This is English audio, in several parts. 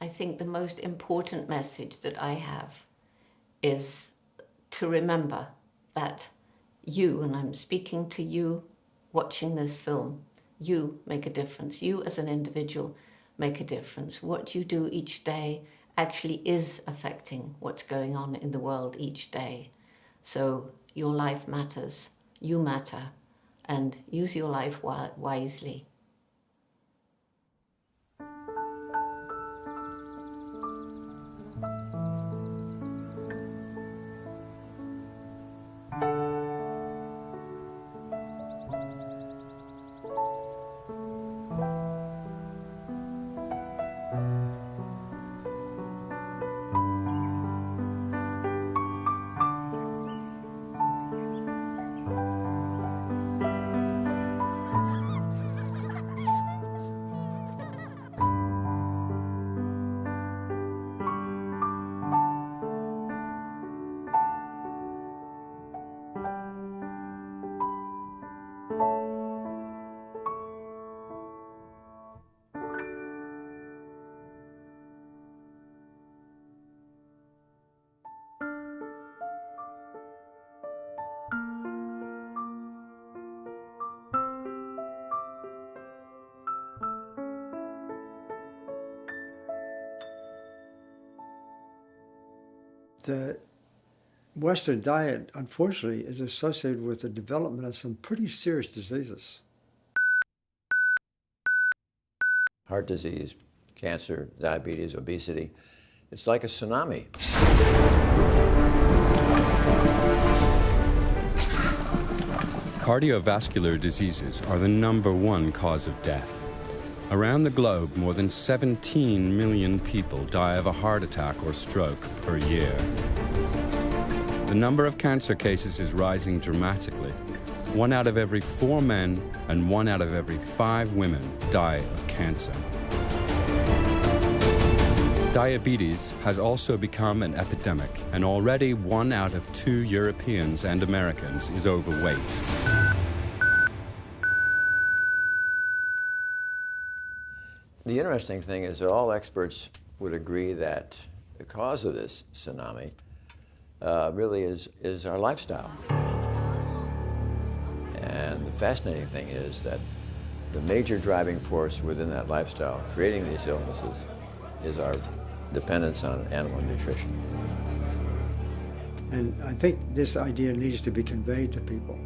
think the most important message that I have is to remember that you, and I'm speaking to you watching this film, you make a difference. You as an individual make a difference. What you do each day actually is affecting what's going on in the world each day. So your life matters, you matter, and use your life wisely. The Western diet, unfortunately, is associated with the development of some pretty serious diseases. Heart disease, cancer, diabetes, obesity. It's like a tsunami. Cardiovascular diseases are the #1 cause of death. Around the globe, more than 17 million people die of a heart attack or stroke per year. The number of cancer cases is rising dramatically. 1 out of every 4 men and 1 out of every 5 women die of cancer. Diabetes has also become an epidemic, and already 1 out of 2 Europeans and Americans is overweight. The interesting thing is that all experts would agree that the cause of this tsunami really is our lifestyle. And the fascinating thing is that the major driving force within that lifestyle creating these illnesses is our dependence on animal nutrition. And I think this idea needs to be conveyed to people,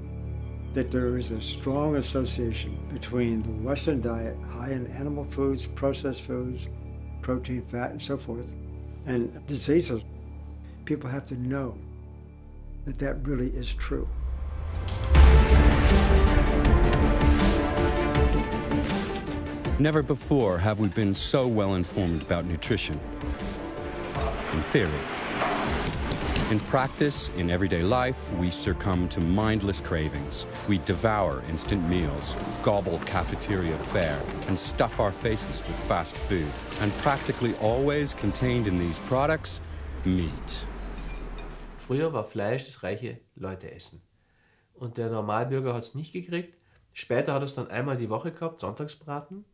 that there is a strong association between the Western diet, high in animal foods, processed foods, protein, fat, and so forth, and diseases. People have to know that that really is true. Never before have we been so well informed about nutrition. In theory. In practice, in everyday life, we succumb to mindless cravings. We devour instant meals, gobble cafeteria fare, and stuff our faces with fast food. And practically always contained in these products, meat. Früher war Fleisch das reiche Leute essen. Und der Normalbürger hat es nicht gekriegt. Später hat er es dann einmal die Woche gehabt, Sonntagsbraten.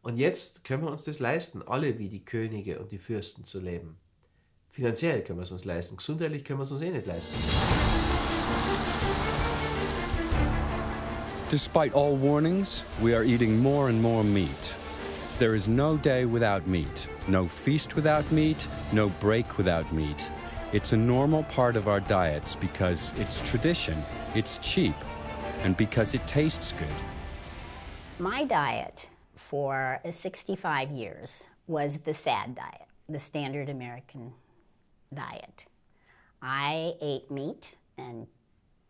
Und jetzt können wir uns das leisten, alle wie die Könige und die Fürsten zu leben. Finanziell können wir es uns leisten, gesundheitlich können wir es uns nicht leisten. Despite all warnings, we are eating more and more meat. There is no day without meat, no feast without meat, no break without meat. It's a normal part of our diets because it's tradition, it's cheap, and because it tastes good. My diet for 65 years was the SAD diet, the standard American diet. I ate meat and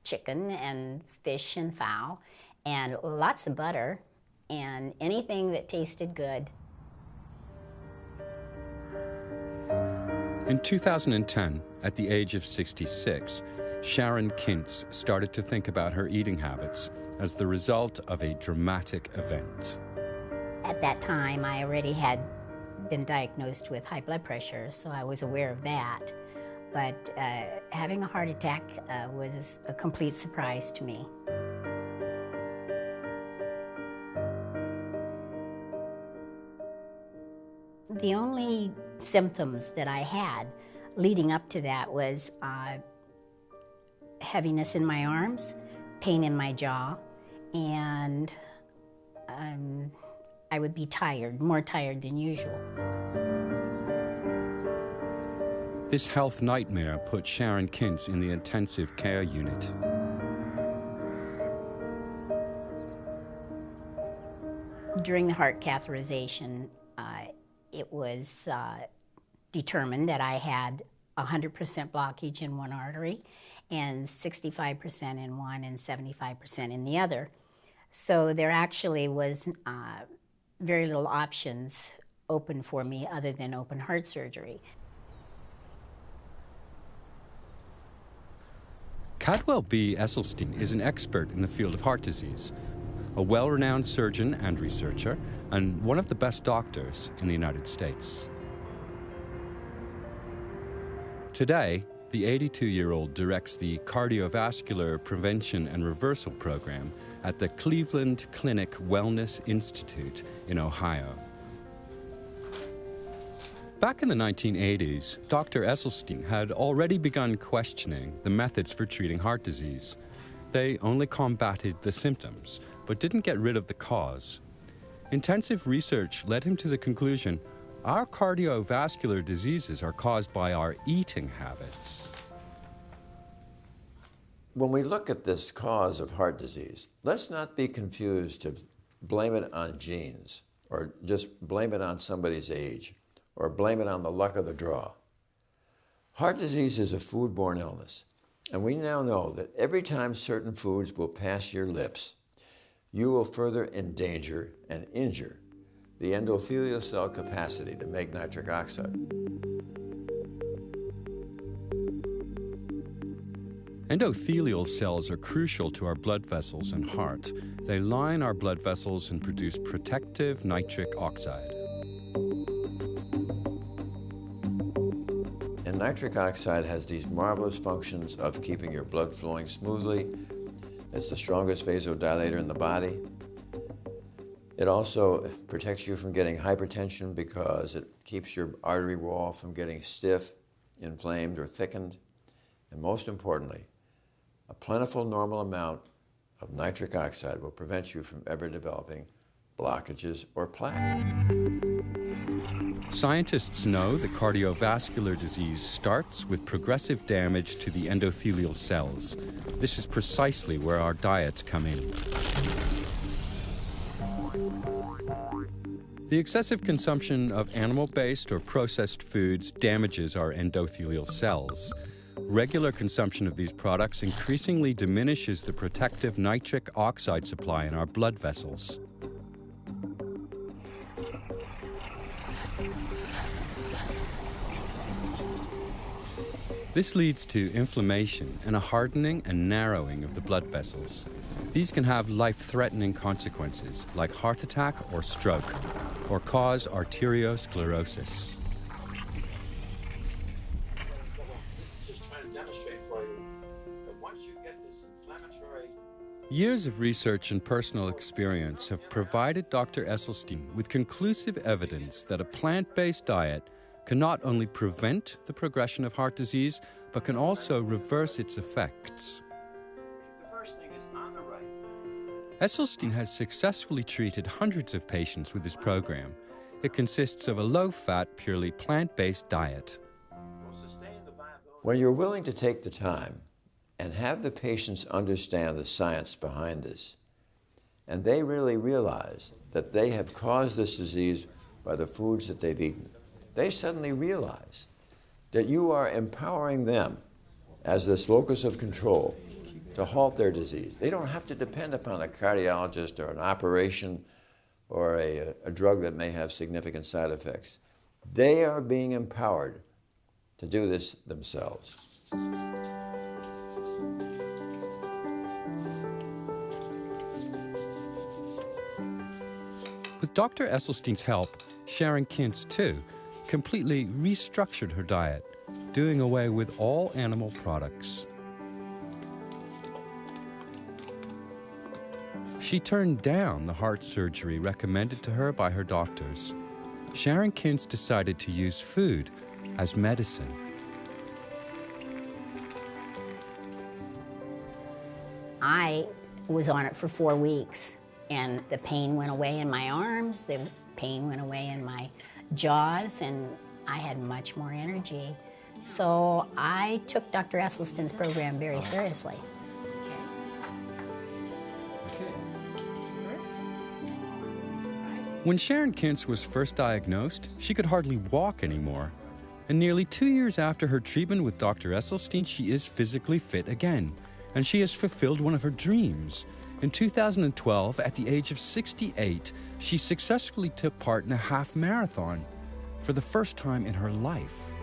chicken and fish and fowl and lots of butter and anything that tasted good. In 2010, at the age of 66, Sharon Kintz started to think about her eating habits as the result of a dramatic event. At that time, I already had been diagnosed with high blood pressure, so I was aware of that. But having a heart attack was a complete surprise to me. The only symptoms that I had leading up to that was heaviness in my arms, pain in my jaw, and I would be tired, more tired than usual. This health nightmare put Sharon Kintz in the intensive care unit. During the heart catheterization, it was determined that I had 100% blockage in one artery and 65% in one and 75% in the other. So there actually was very little options open for me other than open heart surgery. Caldwell B. Esselstyn is an expert in the field of heart disease, a well-renowned surgeon and researcher, and one of the best doctors in the United States. Today, the 82-year-old directs the Cardiovascular Prevention and Reversal Program at the Cleveland Clinic Wellness Institute in Ohio. Back in the 1980s, Dr. Esselstyn had already begun questioning the methods for treating heart disease. They only combated the symptoms, but didn't get rid of the cause. Intensive research led him to the conclusion, our cardiovascular diseases are caused by our eating habits. When we look at this cause of heart disease, let's not be confused to blame it on genes, or just blame it on somebody's age, or blame it on the luck of the draw. Heart disease is a foodborne illness, and we now know that every time certain foods will pass your lips, you will further endanger and injure the endothelial cell capacity to make nitric oxide. Endothelial cells are crucial to our blood vessels and heart. They line our blood vessels and produce protective nitric oxide. And nitric oxide has these marvelous functions of keeping your blood flowing smoothly. It's the strongest vasodilator in the body. It also protects you from getting hypertension because it keeps your artery wall from getting stiff, inflamed, or thickened. And most importantly, a plentiful normal amount of nitric oxide will prevent you from ever developing blockages or plaque. Scientists know that cardiovascular disease starts with progressive damage to the endothelial cells. This is precisely where our diets come in. The excessive consumption of animal-based or processed foods damages our endothelial cells. Regular consumption of these products increasingly diminishes the protective nitric oxide supply in our blood vessels. This leads to inflammation and a hardening and narrowing of the blood vessels. These can have life-threatening consequences, like heart attack or stroke, or cause arteriosclerosis. Years of research and personal experience have provided Dr. Esselstyn with conclusive evidence that a plant-based diet can not only prevent the progression of heart disease, but can also reverse its effects. The first thing is on the right. Esselstyn has successfully treated hundreds of patients with this program. It consists of a low-fat, purely plant-based diet. When you're willing to take the time and have the patients understand the science behind this, and they really realize that they have caused this disease by the foods that they've eaten, they suddenly realize that you are empowering them as this locus of control to halt their disease. They don't have to depend upon a cardiologist or an operation or a drug that may have significant side effects. They are being empowered to do this themselves. With Dr. Esselstyn's help, Sharon Kintz, too, completely restructured her diet, doing away with all animal products. She turned down the heart surgery recommended to her by her doctors. Sharon Kintz decided to use food as medicine. I was on it for 4 weeks, and the pain went away in my arms, the pain went away in my jaws, and I had much more energy. So I took Dr. Esselstyn's program very seriously. When Sharon Kintz was first diagnosed, she could hardly walk anymore. And nearly 2 years after her treatment with Dr. Esselstyn, she is physically fit again. And she has fulfilled one of her dreams. In 2012, at the age of 68, she successfully took part in a half marathon for the first time in her life.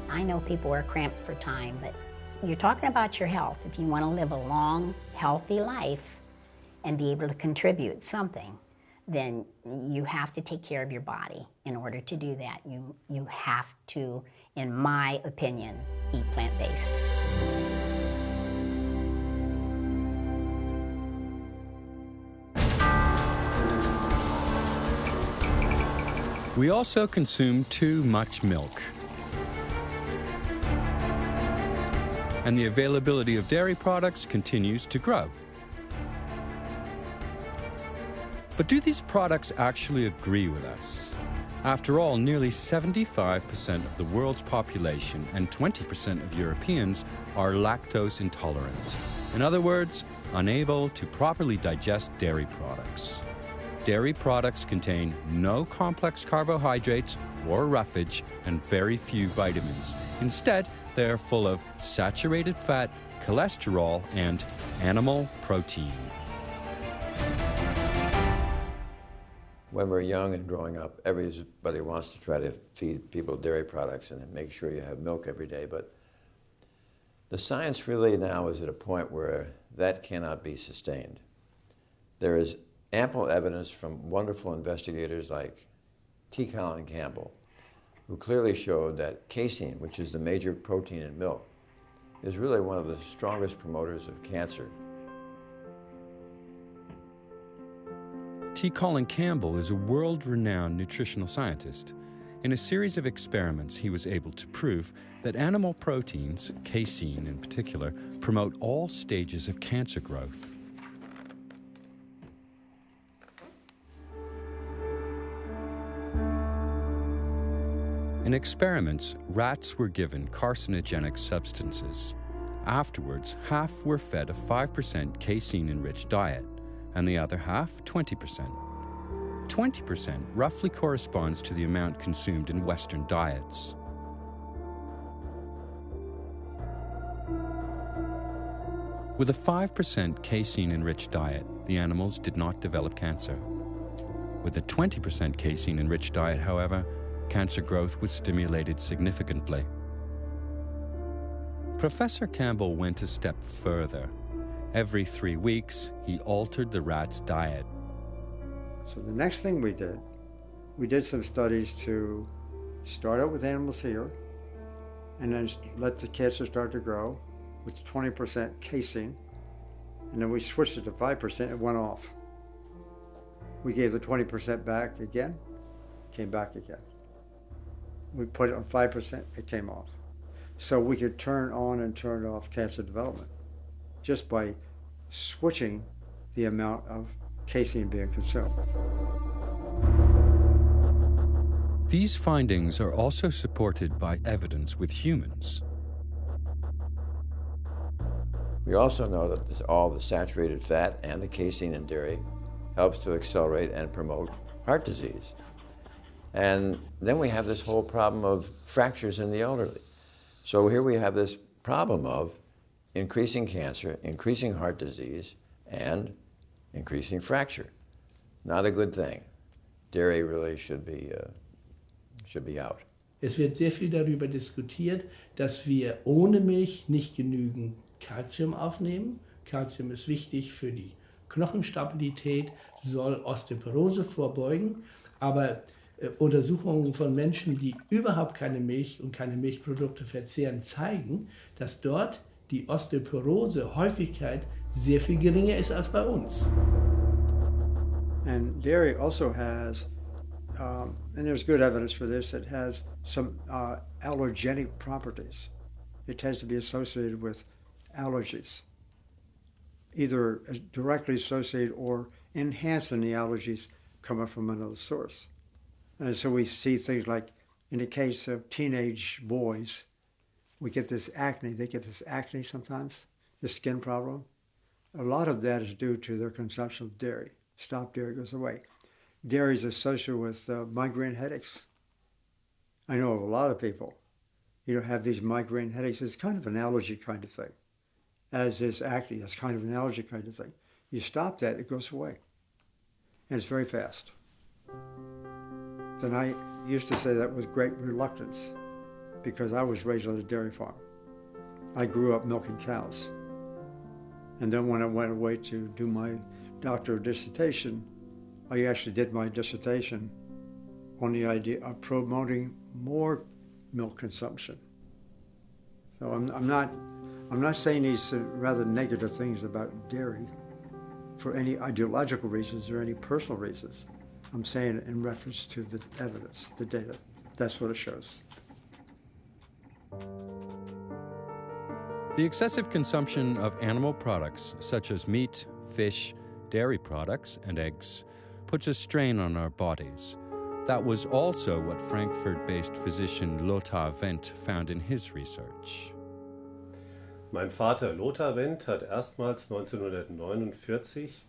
I know people are cramped for time, but you're talking about your health. If you want to live a long, healthy life and be able to contribute something, then you have to take care of your body. In order to do that, you have to, in my opinion, eat plant-based. We also consume too much milk. And the availability of dairy products continues to grow. But do these products actually agree with us? After all, nearly 75% of the world's population and 20% of Europeans are lactose intolerant. In other words, unable to properly digest dairy products. Dairy products contain no complex carbohydrates or roughage and very few vitamins. Instead, they are full of saturated fat, cholesterol, and animal protein. When we're young and growing up, everybody wants to try to feed people dairy products and make sure you have milk every day, but the science really now is at a point where that cannot be sustained. There is ample evidence from wonderful investigators like Colin Campbell, who clearly showed that casein, which is the major protein in milk, is really one of the strongest promoters of cancer. Colin Campbell is a world-renowned nutritional scientist. In a series of experiments, he was able to prove that animal proteins, casein in particular, promote all stages of cancer growth. In experiments, rats were given carcinogenic substances. Afterwards, half were fed a 5% casein-enriched diet, and the other half 20%. 20% roughly corresponds to the amount consumed in Western diets. With a 5% casein-enriched diet, the animals did not develop cancer. With a 20% casein-enriched diet, however, cancer growth was stimulated significantly. Professor Campbell went a step further. Every 3 weeks, he altered the rat's diet. So the next thing we did some studies to start out with animals here and then let the cancer start to grow with 20% casein, and then we switched it to 5%, it went off. We gave the 20% back again, came back again. We put it on 5%, it came off. So we could turn on and turn off cancer development just by switching the amount of casein being consumed. These findings are also supported by evidence with humans. We also know that all the saturated fat and the casein in dairy helps to accelerate and promote heart disease. And then we have this whole problem of fractures in the elderly. So here we have this problem of increasing cancer, increasing heart disease, and increasing fracture. Not a good thing. Dairy really should be out. Es wird sehr viel darüber diskutiert, dass wir ohne Milch nicht genügend Kalzium aufnehmen. Kalzium ist wichtig für die Knochenstabilität, soll Osteoporose vorbeugen, aber Untersuchungen von Menschen, die überhaupt keine Milch und keine Milchprodukte verzehren, zeigen, dass dort die Osteoporose-Häufigkeit sehr viel geringer ist als bei uns. And dairy also has, and there's good evidence for this, it has some allergenic properties. It tends to be associated with allergies, either directly associated or enhancing the allergies coming from another source. And so we see things like, in the case of teenage boys, we get this acne. They get this acne sometimes, this skin problem. A lot of that is due to their consumption of dairy. Stop dairy, goes away. Dairy is associated with migraine headaches. I know of a lot of people, have these migraine headaches. It's kind of an allergy kind of thing, as is acne. That's kind of an allergy kind of thing. You stop that, it goes away. And it's very fast. And I used to say that with great reluctance because I was raised on a dairy farm. I grew up milking cows. And then when I went away to do my doctoral dissertation, I actually did my dissertation on the idea of promoting more milk consumption. So I'm not saying these rather negative things about dairy for any ideological reasons or any personal reasons. I'm saying it in reference to the evidence, the data. That's what it shows. The excessive consumption of animal products, such as meat, fish, dairy products, and eggs, puts a strain on our bodies. That was also what Frankfurt-based physician Lothar Wendt found in his research. Mein Vater Lothar Wendt hat erstmals 1949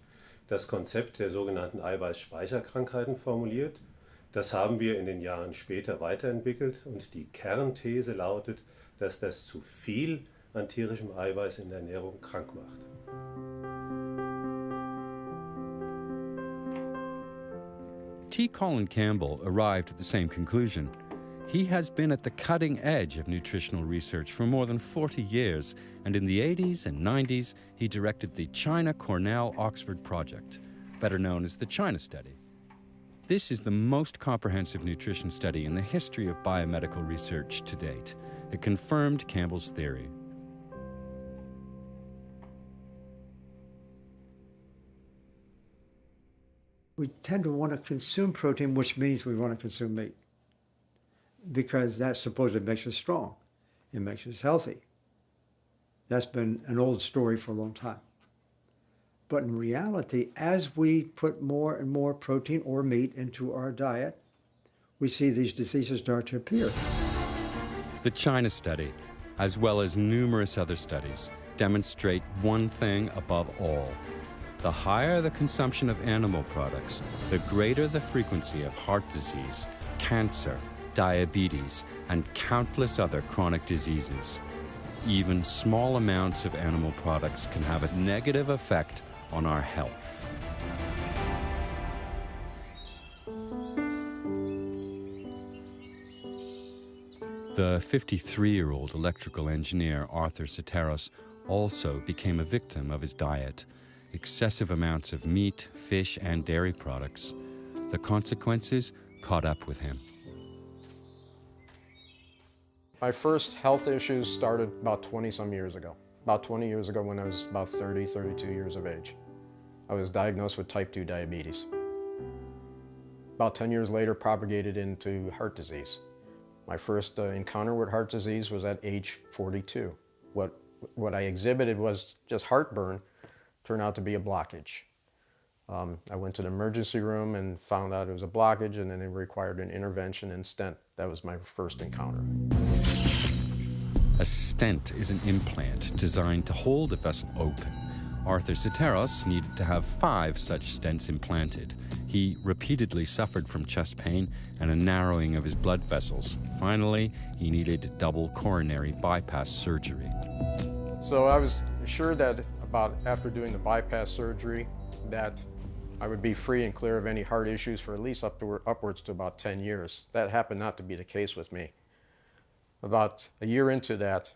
das Konzept der sogenannten Eiweißspeicherkrankheiten formuliert. Das haben wir in den Jahren später weiterentwickelt und die Kernthese lautet, dass das zu viel an tierischem Eiweiß in der Ernährung krank macht. T. Colin Campbell arrived at the same conclusion. He has been at the cutting edge of nutritional research for more than 40 years, and in the 80s and 90s, he directed the China-Cornell-Oxford project, better known as the China Study. This is the most comprehensive nutrition study in the history of biomedical research to date. It confirmed Campbell's theory. We tend to want to consume protein, which means we want to consume meat, because that supposedly makes us strong. It makes us healthy. That's been an old story for a long time. But in reality, as we put more and more protein or meat into our diet, we see these diseases start to appear. The China Study, as well as numerous other studies, demonstrate one thing above all. The higher the consumption of animal products, the greater the frequency of heart disease, cancer, diabetes, and countless other chronic diseases. Even small amounts of animal products can have a negative effect on our health. The 53-year-old electrical engineer Arthur Soteros also became a victim of his diet. Excessive amounts of meat, fish, and dairy products. The consequences caught up with him. My first health issues started about 20-some years ago. About 20 years ago when I was about 30, 32 years of age. I was diagnosed with type 2 diabetes. About 10 years later, propagated into heart disease. My first encounter with heart disease was at age 42. What I exhibited was just heartburn, turned out to be a blockage. I went to the emergency room and found out it was a blockage, and then it required an intervention and stent. That was my first encounter. A stent is an implant designed to hold a vessel open. Arthur Soteros needed to have 5 such stents implanted. He repeatedly suffered from chest pain and a narrowing of his blood vessels. Finally, he needed double coronary bypass surgery. So I was assured that after doing the bypass surgery that I would be free and clear of any heart issues for at least upwards to about 10 years. That happened not to be the case with me. About a year into that,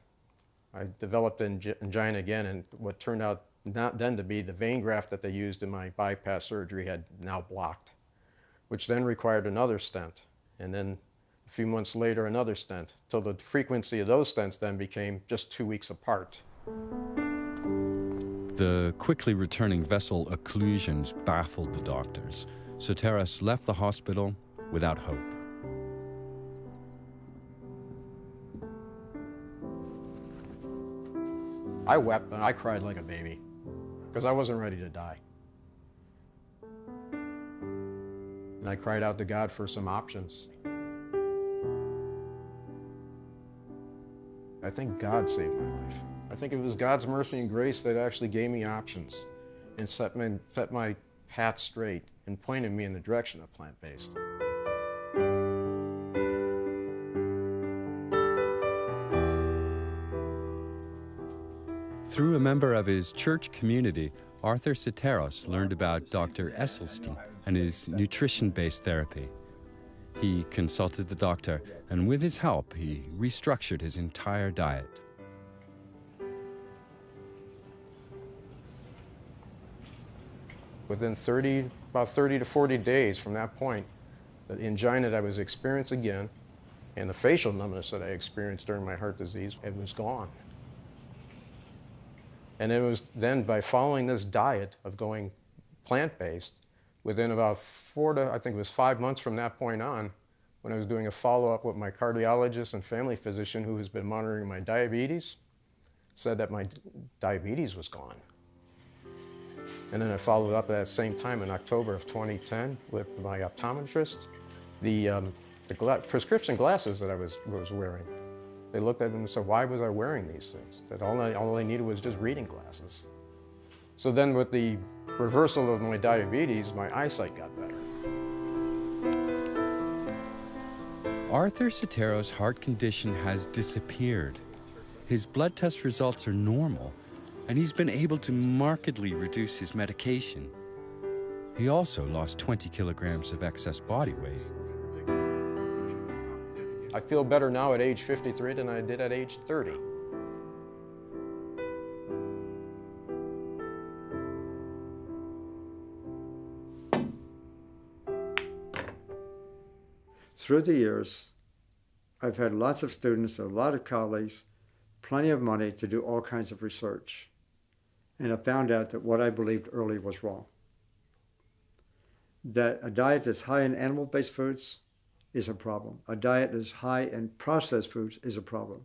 I developed angina again, and what turned out not then to be the vein graft that they used in my bypass surgery had now blocked, which then required another stent, and then a few months later another stent, till the frequency of those stents then became just 2 weeks apart. The quickly returning vessel occlusions baffled the doctors. Soteris left the hospital without hope. I wept and I cried like a baby because I wasn't ready to die. And I cried out to God for some options. I think God saved my life. I think it was God's mercy and grace that actually gave me options and set my path straight and pointed me in the direction of plant-based. Through a member of his church community, Arthur Soteris learned about Dr. Esselstyn and his nutrition-based therapy. He consulted the doctor, and with his help, he restructured his entire diet. Within about 30 to 40 days from that point, the angina that I was experiencing again and the facial numbness that I experienced during my heart disease, it was gone. And it was then by following this diet of going plant-based, within about 5 months from that point on, when I was doing a follow-up with my cardiologist and family physician who has been monitoring my diabetes, said that my diabetes was gone. And then I followed up at that same time in October of 2010 with my optometrist. The prescription glasses that I was wearing, they looked at them and said, why was I wearing these things? That all I needed was just reading glasses. So then with the reversal of my diabetes, my eyesight got better. Arthur Soteris' heart condition has disappeared. His blood test results are normal, and he's been able to markedly reduce his medication. He also lost 20 kilograms of excess body weight. I feel better now at age 53 than I did at age 30. Through the years, I've had lots of students, a lot of colleagues, plenty of money to do all kinds of research. And I found out that what I believed early was wrong. That a diet that's high in animal-based foods is a problem. A diet that's high in processed foods is a problem.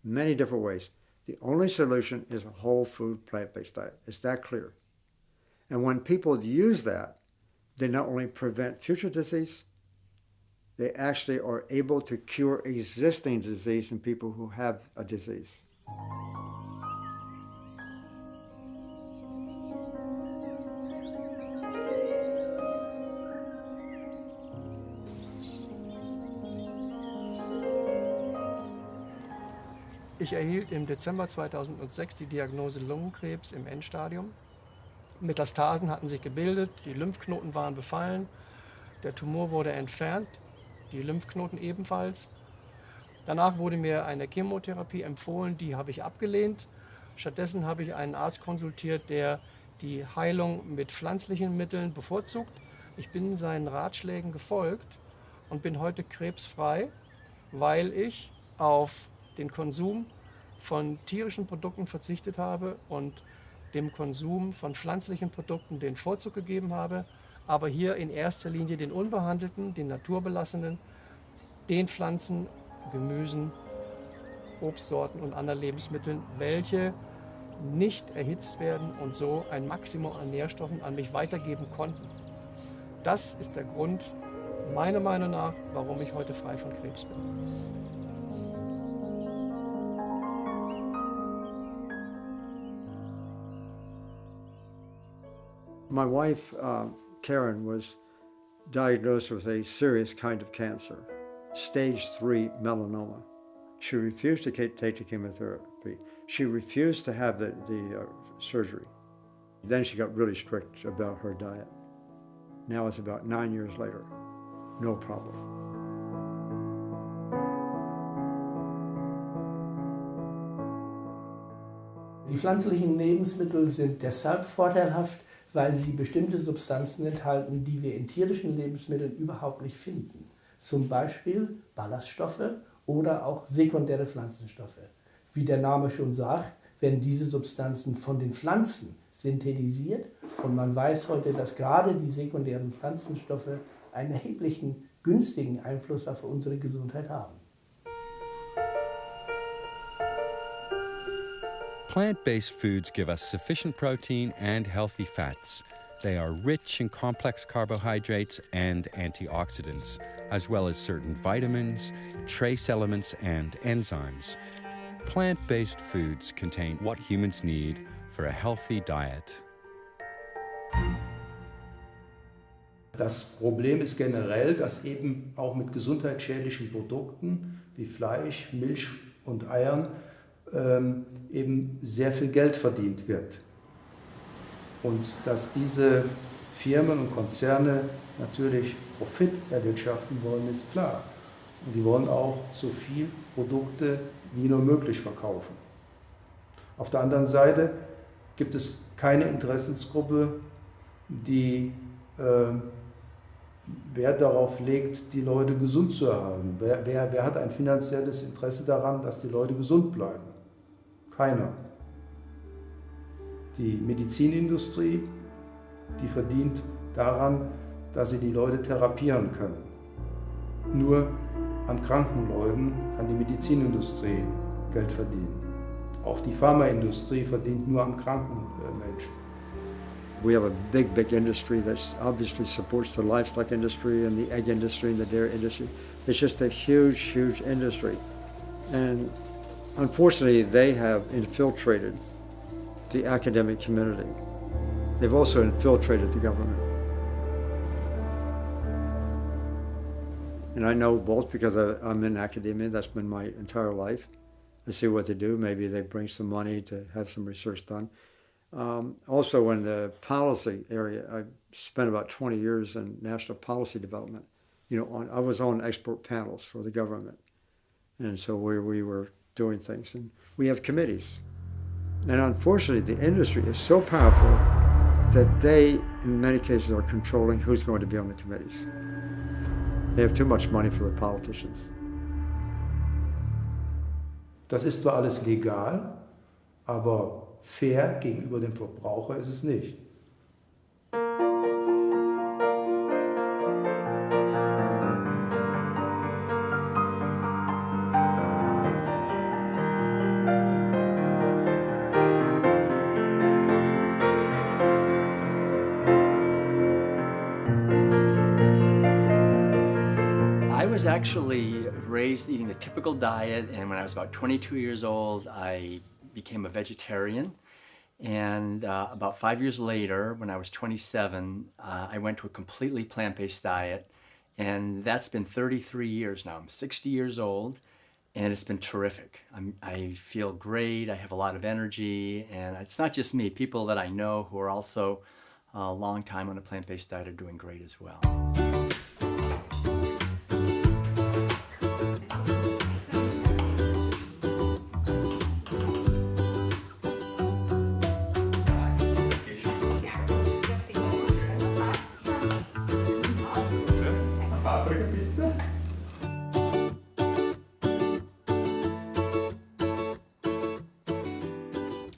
Many different ways. The only solution is a whole food plant-based diet. It's that clear. And when people use that, they not only prevent future disease, they actually are able to cure existing disease in people who have a disease. Ich erhielt im Dezember 2006 die Diagnose Lungenkrebs im Endstadium. Metastasen hatten sich gebildet, die Lymphknoten waren befallen, der Tumor wurde entfernt, die Lymphknoten ebenfalls. Danach wurde mir eine Chemotherapie empfohlen, die habe ich abgelehnt. Stattdessen habe ich einen Arzt konsultiert, der die Heilung mit pflanzlichen Mitteln bevorzugt. Ich bin seinen Ratschlägen gefolgt und bin heute krebsfrei, weil ich auf den Konsum von tierischen Produkten verzichtet habe und dem Konsum von pflanzlichen Produkten den Vorzug gegeben habe, aber hier in erster Linie den unbehandelten, den naturbelassenen, den Pflanzen, Gemüsen, Obstsorten und anderen Lebensmitteln, welche nicht erhitzt werden und so ein Maximum an Nährstoffen an mich weitergeben konnten. Das ist der Grund, meiner Meinung nach, warum ich heute frei von Krebs bin. My wife, Karen, was diagnosed with a serious kind of cancer, stage 3 melanoma. She refused to take the chemotherapy. She refused to have the surgery. Then she got really strict about her diet. Now it's about 9 years later. No problem. Die pflanzlichen Lebensmittel sind deshalb vorteilhaft, weil sie bestimmte Substanzen enthalten, die wir in tierischen Lebensmitteln überhaupt nicht finden. Zum Beispiel Ballaststoffe oder auch sekundäre Pflanzenstoffe. Wie der Name schon sagt, werden diese Substanzen von den Pflanzen synthetisiert. Und man weiß heute, dass gerade die sekundären Pflanzenstoffe einen erheblichen günstigen Einfluss auf unsere Gesundheit haben. Plant-based foods give us sufficient protein and healthy fats. They are rich in complex carbohydrates and antioxidants, as well as certain vitamins, trace elements, and enzymes. Plant-based foods contain what humans need for a healthy diet. Das Problem ist generell, dass eben auch mit gesundheitsschädlichen Produkten wie Fleisch, Milch und Eiern eben sehr viel Geld verdient wird. Und dass diese Firmen und Konzerne natürlich Profit erwirtschaften wollen, ist klar. Und die wollen auch so viel Produkte wie nur möglich verkaufen. Auf der anderen Seite gibt es keine Interessensgruppe, die Wert darauf legt, die Leute gesund zu erhalten. Wer hat ein finanzielles Interesse daran, dass die Leute gesund bleiben? Keiner. Die Medizinindustrie, die verdient daran, dass sie die Leute therapieren können. Nur an kranken Leuten kann die Medizinindustrie Geld verdienen. Auch die Pharmaindustrie verdient nur an kranken Menschen. We have a big industry that obviously supports the livestock industry and the egg industry and the dairy industry. It's just a huge industry. And unfortunately, they have infiltrated the academic community. They've also infiltrated the government. And I know both because I'm in academia, that's been my entire life. I see what they do. Maybe they bring some money to have some research done. Also in the policy area, I spent about 20 years in national policy development. I was on expert panels for the government. And so we were doing things. And we have committees. And unfortunately, the industry is so powerful that they, in many cases, are controlling who's going to be on the committees. They have too much money for the politicians. Das ist zwar alles legal, aber fair gegenüber dem Verbraucher ist es nicht. I was actually raised eating the typical diet, and when I was about 22 years old, I became a vegetarian. And about 5 years later, when I was 27, I went to a completely plant-based diet, and that's been 33 years now. I'm 60 years old, and it's been terrific. I feel great, I have a lot of energy, and it's not just me. People that I know who are also a long time on a plant-based diet are doing great as well.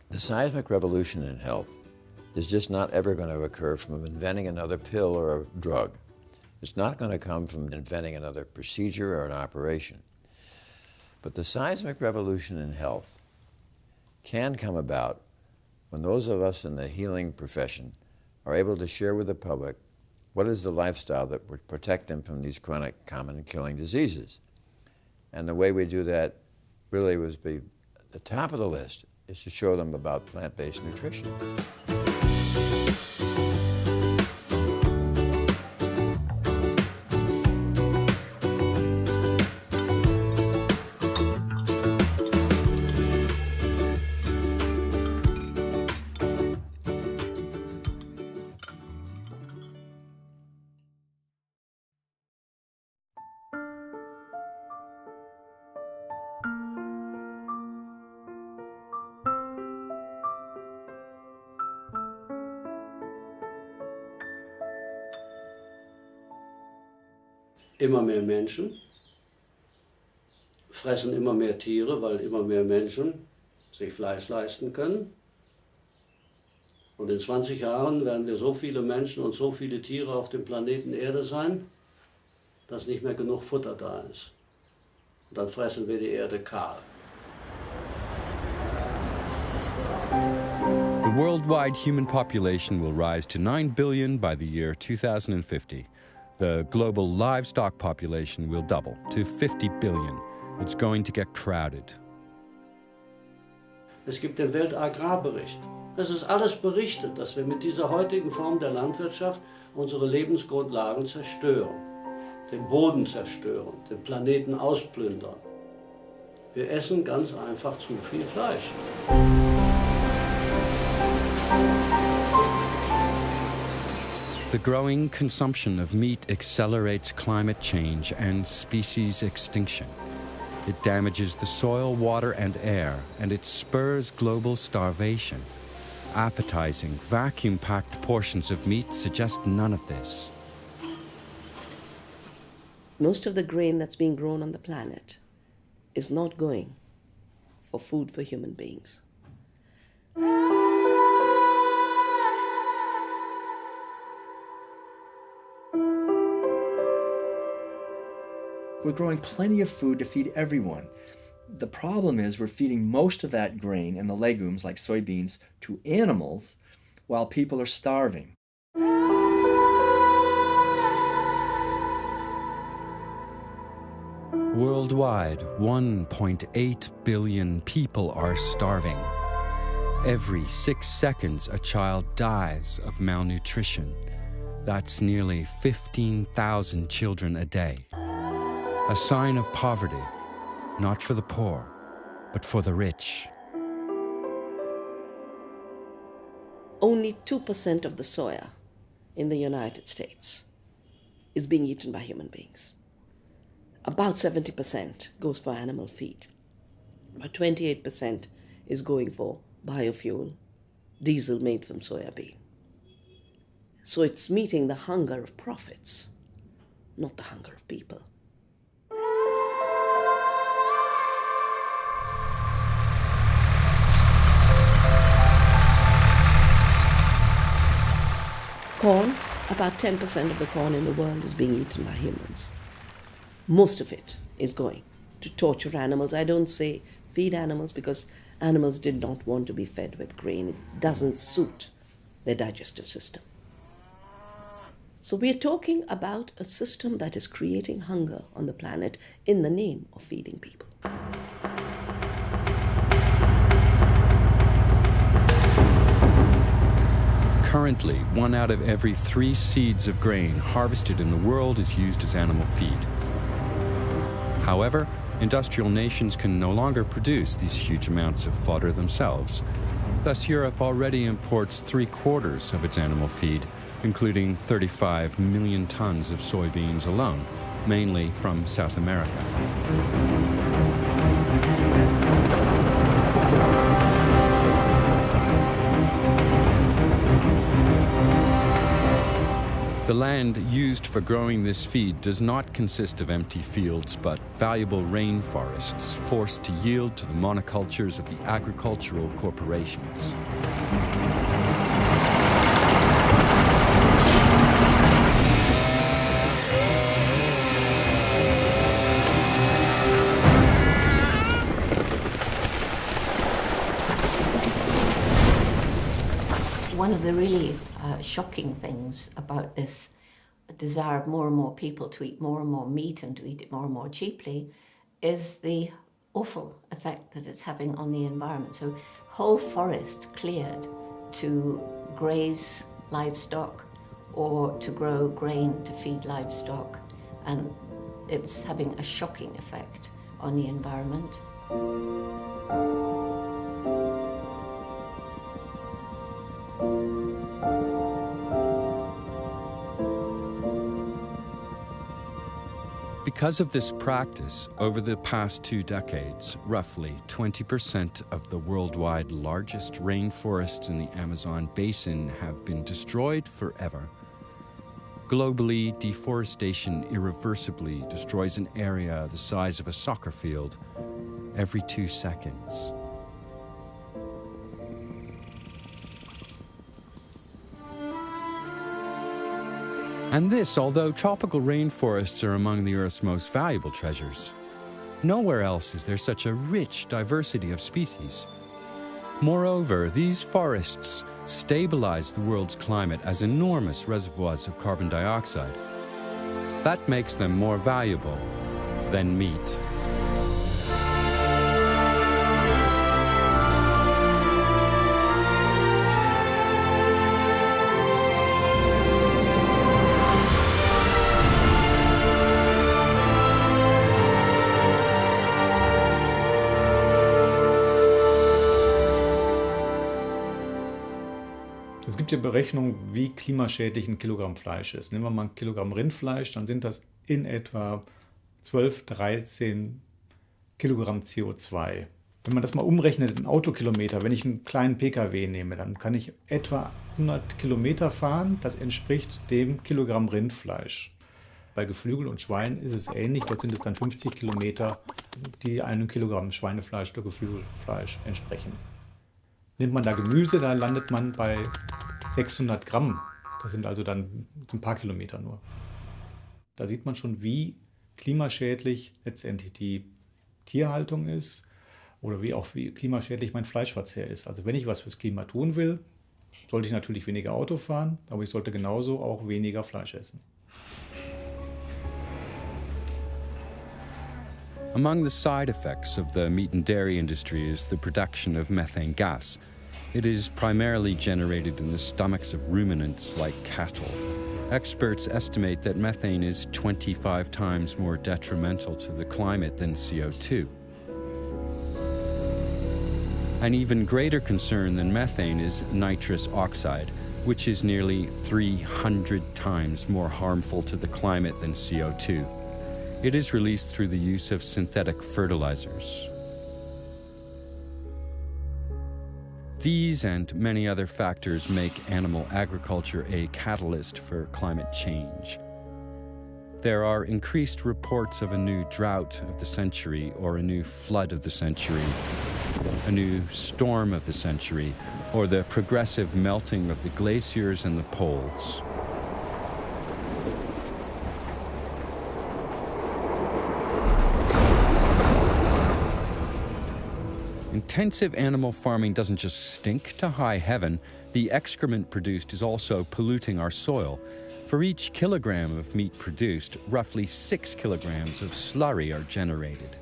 The seismic revolution in health is just not ever going to occur from inventing another pill or a drug. It's not going to come from inventing another procedure or an operation. But the seismic revolution in health can come about when those of us in the healing profession are able to share with the public what is the lifestyle that would protect them from these chronic, common, killing diseases. And the way we do that really was be at the top of the list is to show them about plant-based nutrition. Immer mehr Menschen fressen immer mehr Tiere, weil immer mehr Menschen sich Fleisch leisten können. Und in 20 Jahren werden wir so viele Menschen und so viele Tiere auf dem Planeten Erde sein, dass nicht mehr genug Futter da ist. Und dann fressen wir die Erde kahl. The worldwide human population will rise to 9 billion by the year 2050. The global livestock population will double to 50 billion. It's going to get crowded. Es gibt den Weltagrarbericht. Es ist alles berichtet, dass wir mit dieser heutigen Form der Landwirtschaft unsere Lebensgrundlagen zerstören, den Boden zerstören, den Planeten ausplündern. Wir essen ganz einfach zu viel Fleisch. The growing consumption of meat accelerates climate change and species extinction. It damages the soil, water, and air, and it spurs global starvation. Appetizing, vacuum-packed portions of meat suggest none of this. Most of the grain that's being grown on the planet is not going for food for human beings. We're growing plenty of food to feed everyone. The problem is we're feeding most of that grain and the legumes, like soybeans, to animals while people are starving. Worldwide, 1.8 billion people are starving. Every 6 seconds, a child dies of malnutrition. That's nearly 15,000 children a day. A sign of poverty, not for the poor, but for the rich. Only 2% of the soya in the United States is being eaten by human beings. About 70% goes for animal feed. About 28% is going for biofuel, diesel made from soya bean. So it's meeting the hunger of profits, not the hunger of people. Corn, about 10% of the corn in the world is being eaten by humans. Most of it is going to torture animals. I don't say feed animals because animals did not want to be fed with grain. It doesn't suit their digestive system. So we're talking about a system that is creating hunger on the planet in the name of feeding people. Currently, 1 out of every 3 seeds of grain harvested in the world is used as animal feed. However, industrial nations can no longer produce these huge amounts of fodder themselves. Thus, Europe already imports 3/4 of its animal feed, including 35 million tons of soybeans alone, mainly from South America. The land used for growing this feed does not consist of empty fields, but valuable rainforests forced to yield to the monocultures of the agricultural corporations. One of the really shocking things about this desire of more and more people to eat more and more meat and to eat it more and more cheaply is the awful effect that it's having on the environment. So whole forest cleared to graze livestock or to grow grain to feed livestock, and it's having a shocking effect on the environment. Because of this practice, over the past 2 decades, roughly 20% of the worldwide largest rainforests in the Amazon basin have been destroyed forever. Globally, deforestation irreversibly destroys an area the size of a soccer field every 2 seconds. And this, although tropical rainforests are among the Earth's most valuable treasures. Nowhere else is there such a rich diversity of species. Moreover, these forests stabilize the world's climate as enormous reservoirs of carbon dioxide. That makes them more valuable than meat. Es gibt ja Berechnungen, wie klimaschädlich ein Kilogramm Fleisch ist. Nehmen wir mal ein Kilogramm Rindfleisch, dann sind das in etwa 12, 13 Kilogramm CO2. Wenn man das mal umrechnet in Autokilometer, wenn ich einen kleinen Pkw nehme, dann kann ich etwa 100 Kilometer fahren. Das entspricht dem Kilogramm Rindfleisch. Bei Geflügel und Schwein ist es ähnlich. Dort sind es dann 50 Kilometer, die einem Kilogramm Schweinefleisch oder Geflügelfleisch entsprechen. Nimmt man da Gemüse, da landet man bei 600 Gramm. Das sind also dann ein paar Kilometer nur. Da sieht man schon, wie klimaschädlich letztendlich die Tierhaltung ist oder wie klimaschädlich mein Fleischverzehr ist. Also wenn ich was fürs Klima tun will, sollte ich natürlich weniger Auto fahren, aber ich sollte genauso auch weniger Fleisch essen. Among the side effects of the meat and dairy industry is the production of methane gas. It is primarily generated in the stomachs of ruminants like cattle. Experts estimate that methane is 25 times more detrimental to the climate than CO2. An even greater concern than methane is nitrous oxide, which is nearly 300 times more harmful to the climate than CO2. It is released through the use of synthetic fertilizers. These and many other factors make animal agriculture a catalyst for climate change. There are increased reports of a new drought of the century or a new flood of the century, a new storm of the century, or the progressive melting of the glaciers and the poles. Intensive animal farming doesn't just stink to high heaven, the excrement produced is also polluting our soil. For each kilogram of meat produced, roughly 6 kilograms of slurry are generated.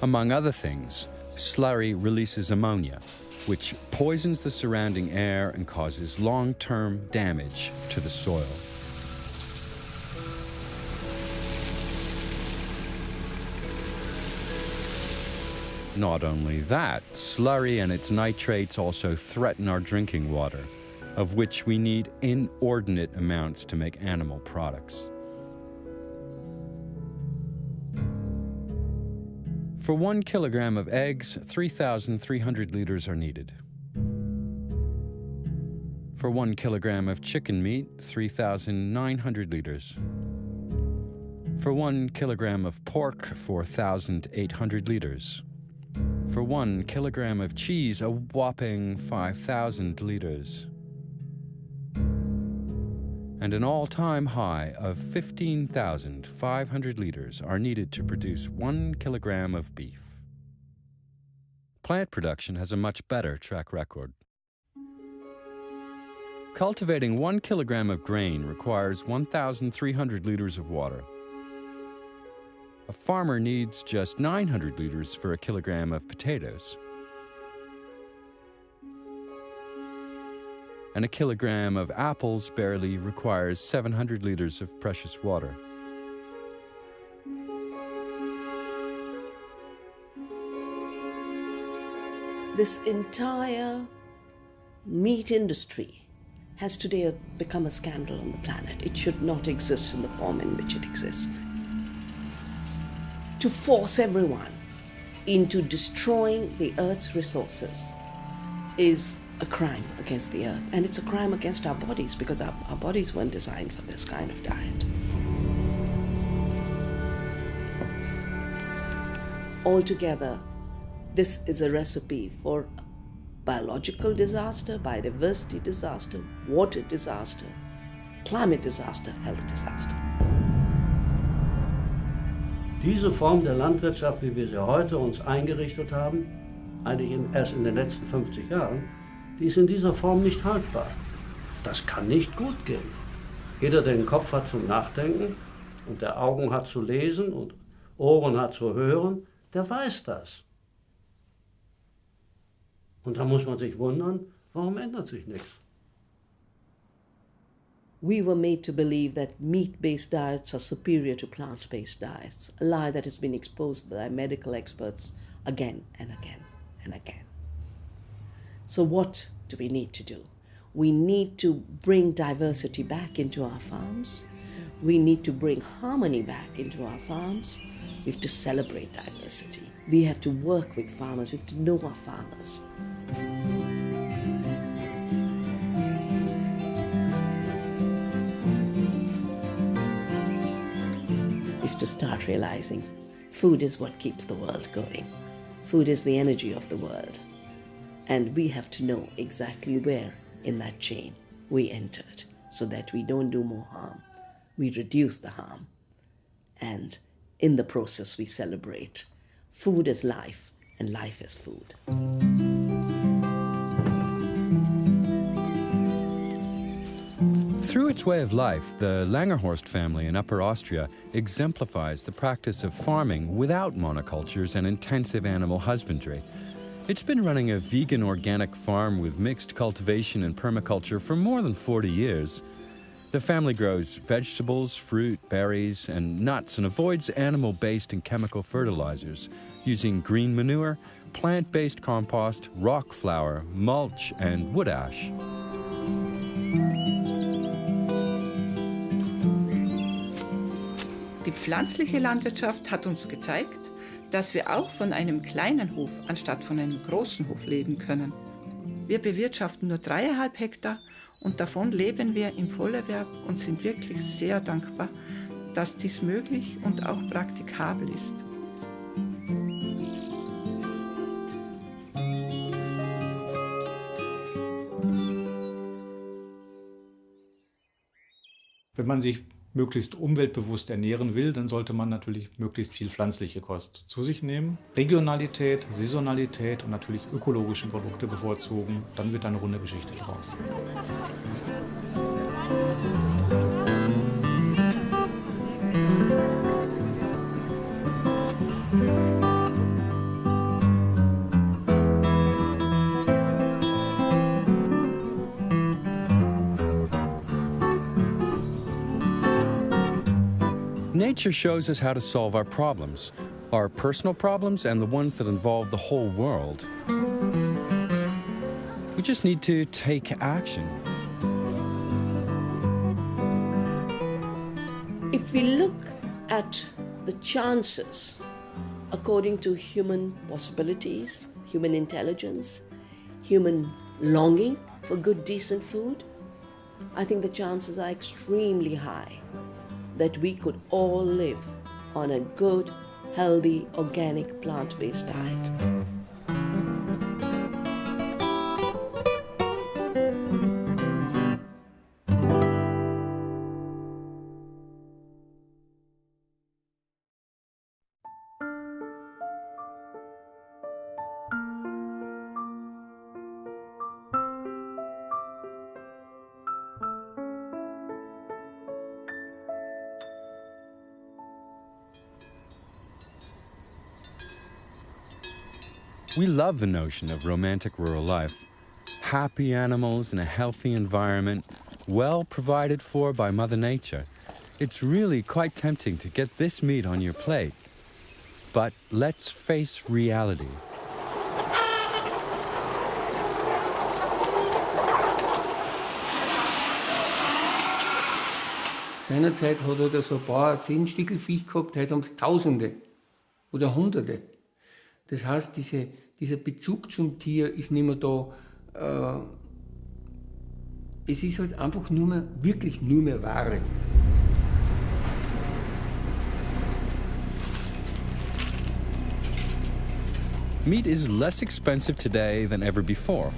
Among other things, slurry releases ammonia, which poisons the surrounding air and causes long-term damage to the soil. Not only that, slurry and its nitrates also threaten our drinking water, of which we need inordinate amounts to make animal products. For 1 kilogram of eggs, 3,300 liters are needed. For 1 kilogram of chicken meat, 3,900 liters. For 1 kilogram of pork, 4,800 liters. For 1 kilogram of cheese, a whopping 5,000 liters. And an all-time high of 15,500 liters are needed to produce 1 kilogram of beef. Plant production has a much better track record. Cultivating 1 kilogram of grain requires 1,300 liters of water. A farmer needs just 900 liters for a kilogram of potatoes. And a kilogram of apples barely requires 700 liters of precious water. This entire meat industry has today become a scandal on the planet. It should not exist in the form in which it exists. To force everyone into destroying the Earth's resources is a crime against the Earth. And it's a crime against our bodies, because our bodies weren't designed for this kind of diet. Altogether, this is a recipe for biological disaster, biodiversity disaster, water disaster, climate disaster, health disaster. Diese Form der Landwirtschaft, wie wir sie heute uns eingerichtet haben, eigentlich erst in den letzten 50 Jahren, die ist in dieser Form nicht haltbar. Das kann nicht gut gehen. Jeder, der den Kopf hat zum Nachdenken und der Augen hat zu lesen und Ohren hat zu hören, der weiß das. Und da muss man sich wundern, warum ändert sich nichts? We were made to believe that meat-based diets are superior to plant-based diets, a lie that has been exposed by medical experts again and again and again. So what do we need to do? We need to bring diversity back into our farms. We need to bring harmony back into our farms. We have to celebrate diversity. We have to work with farmers. We have to know our farmers. We have to start realizing food is what keeps the world going. Food is the energy of the world. And we have to know exactly where in that chain we entered so that we don't do more harm. We reduce the harm. And in the process, we celebrate. Food is life, and life is food. Through its way of life, the Langerhorst family in Upper Austria exemplifies the practice of farming without monocultures and intensive animal husbandry. It's been running a vegan organic farm with mixed cultivation and permaculture for more than 40 years. The family grows vegetables, fruit, berries, and nuts and avoids animal-based and chemical fertilizers, using green manure, plant-based compost, rock flour, mulch, and wood ash. Die pflanzliche Landwirtschaft hat uns gezeigt, dass wir auch von einem kleinen Hof anstatt von einem großen Hof leben können. Wir bewirtschaften nur 3,5 Hektar und davon leben wir im Vollerwerb und sind wirklich sehr dankbar, dass dies möglich und auch praktikabel ist. Wenn man sich möglichst umweltbewusst ernähren will, dann sollte man natürlich möglichst viel pflanzliche Kost zu sich nehmen. Regionalität, Saisonalität und natürlich ökologische Produkte bevorzugen. Dann wird eine runde Geschichte draus. Nature shows us how to solve our problems, our personal problems and the ones that involve the whole world. We just need to take action. If we look at the chances according to human possibilities, human intelligence, human longing for good, decent food, I think the chances are extremely high that we could all live on a good, healthy, organic, plant-based diet. We love the notion of romantic rural life. Happy animals in a healthy environment, well provided for by Mother Nature. It's really quite tempting to get this meat on your plate. But let's face reality. Seinerzeit hat er so ein paar 10 Stickel Viech gehabt, heute haben es Tausende oder Hunderte. Das heißt, dieser Bezug zum Tier ist nicht mehr da. Es ist halt einfach wirklich nur mehr Ware. Meat is less expensive today than ever before.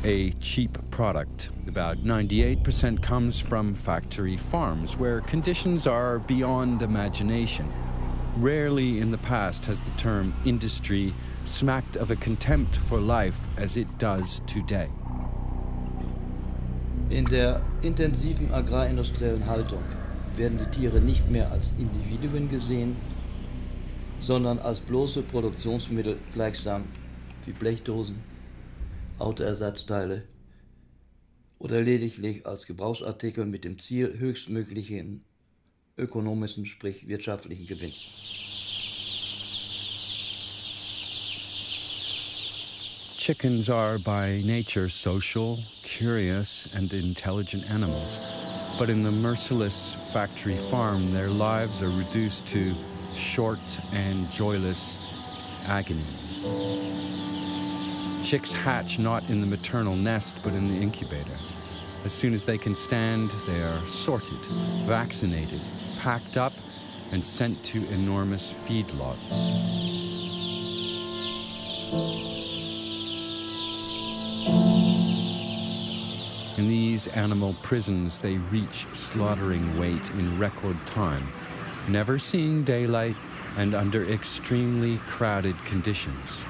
a cheap product. About 98% comes from factory farms, where conditions are beyond imagination. Rarely in the past has the term industry smacked of a contempt for life as it does today. In der intensiven agrarindustriellen Haltung werden die Tiere nicht mehr als Individuen gesehen, sondern als bloße Produktionsmittel, gleichsam wie Blechdosen, Autoersatzteile oder lediglich als Gebrauchsartikel mit dem Ziel höchstmöglichen ökonomischen, sprich wirtschaftlichen Gewinns. Chickens are by nature social, curious, and intelligent animals. But in the merciless factory farm, their lives are reduced to short and joyless agony. Chicks hatch not in the maternal nest, but in the incubator. As soon as they can stand, they are sorted, vaccinated, packed up, and sent to enormous feedlots. In these animal prisons, they reach slaughtering weight in record time, never seeing daylight and under extremely crowded conditions.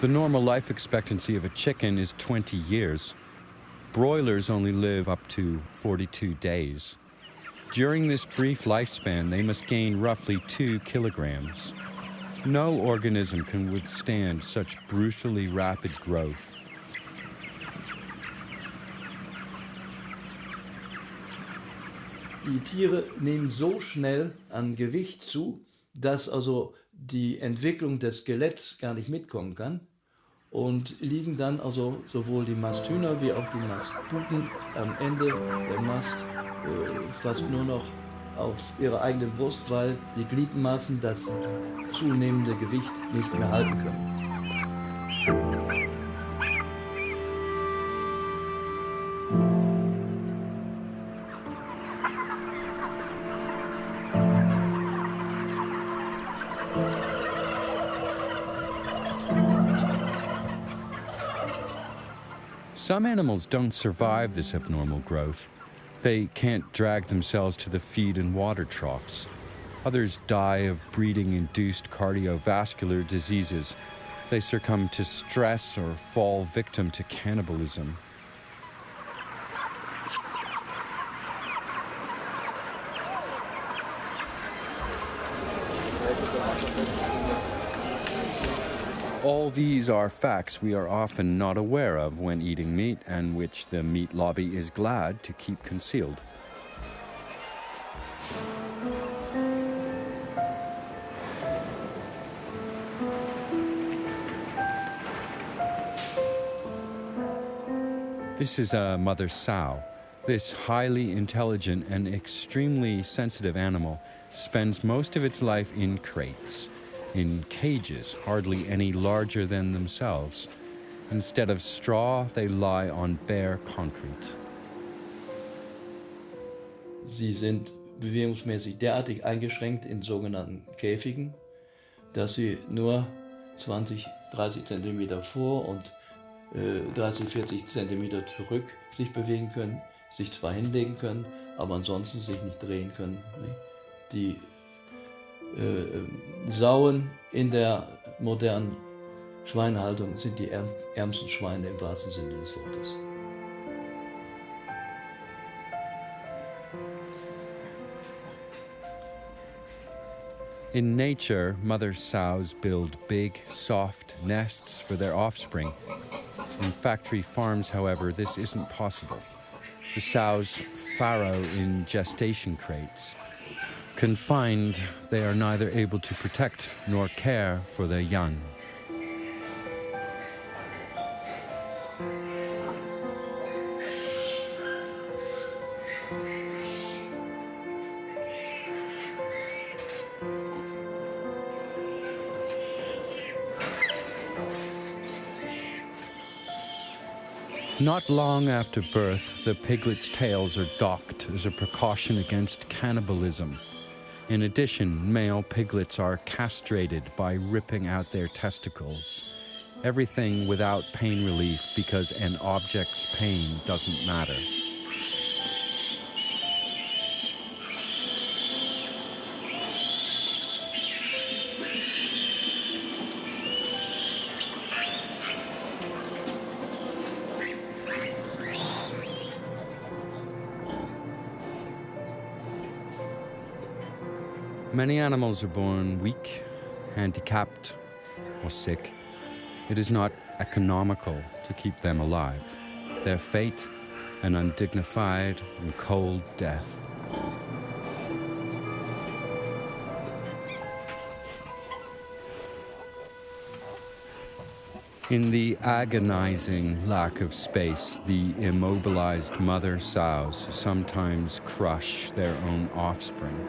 The normal life expectancy of a chicken is 20 years. Broilers only live up to 42 days. During this brief lifespan, they must gain roughly 2 kilograms. No organism can withstand such brutally rapid growth. Die Tiere nehmen so schnell an Gewicht zu, dass also die Entwicklung des Skeletts gar nicht mitkommen kann und liegen dann also sowohl die Masthühner wie auch die Mastputen am Ende der Mast fast nur noch auf ihrer eigenen Brust, weil die Gliedmaßen das zunehmende Gewicht nicht mehr halten können. Some animals don't survive this abnormal growth. They can't drag themselves to the feed and water troughs. Others die of breeding-induced cardiovascular diseases. They succumb to stress or fall victim to cannibalism. All these are facts we are often not aware of when eating meat, and which the meat lobby is glad to keep concealed. This is a mother sow. This highly intelligent and extremely sensitive animal spends most of its life in crates, in cages hardly any larger than themselves. Instead of straw, they lie on bare concrete. Sie sind bewegungsmäßig derartig eingeschränkt in sogenannten Käfigen, dass sie nur 20, 30 Zentimeter vor und 30, 40 Zentimeter zurück sich bewegen können, sich zwar hinlegen können, aber ansonsten sich nicht drehen können. Die Sauen in der modernen Schweinehaltung sind die ärmsten Schweine im wahrsten Sinne des Wortes. In nature, mother sows build big, soft nests for their offspring. In factory farms, however, this isn't possible. The sows farrow in gestation crates. Confined, they are neither able to protect nor care for their young. Not long after birth, the piglets' tails are docked as a precaution against cannibalism. In addition, male piglets are castrated by ripping out their testicles. Everything without pain relief because an object's pain doesn't matter. Many animals are born weak, handicapped, or sick. It is not economical to keep them alive. Their fate, an undignified and cold death. In the agonizing lack of space, the immobilized mother sows sometimes crush their own offspring.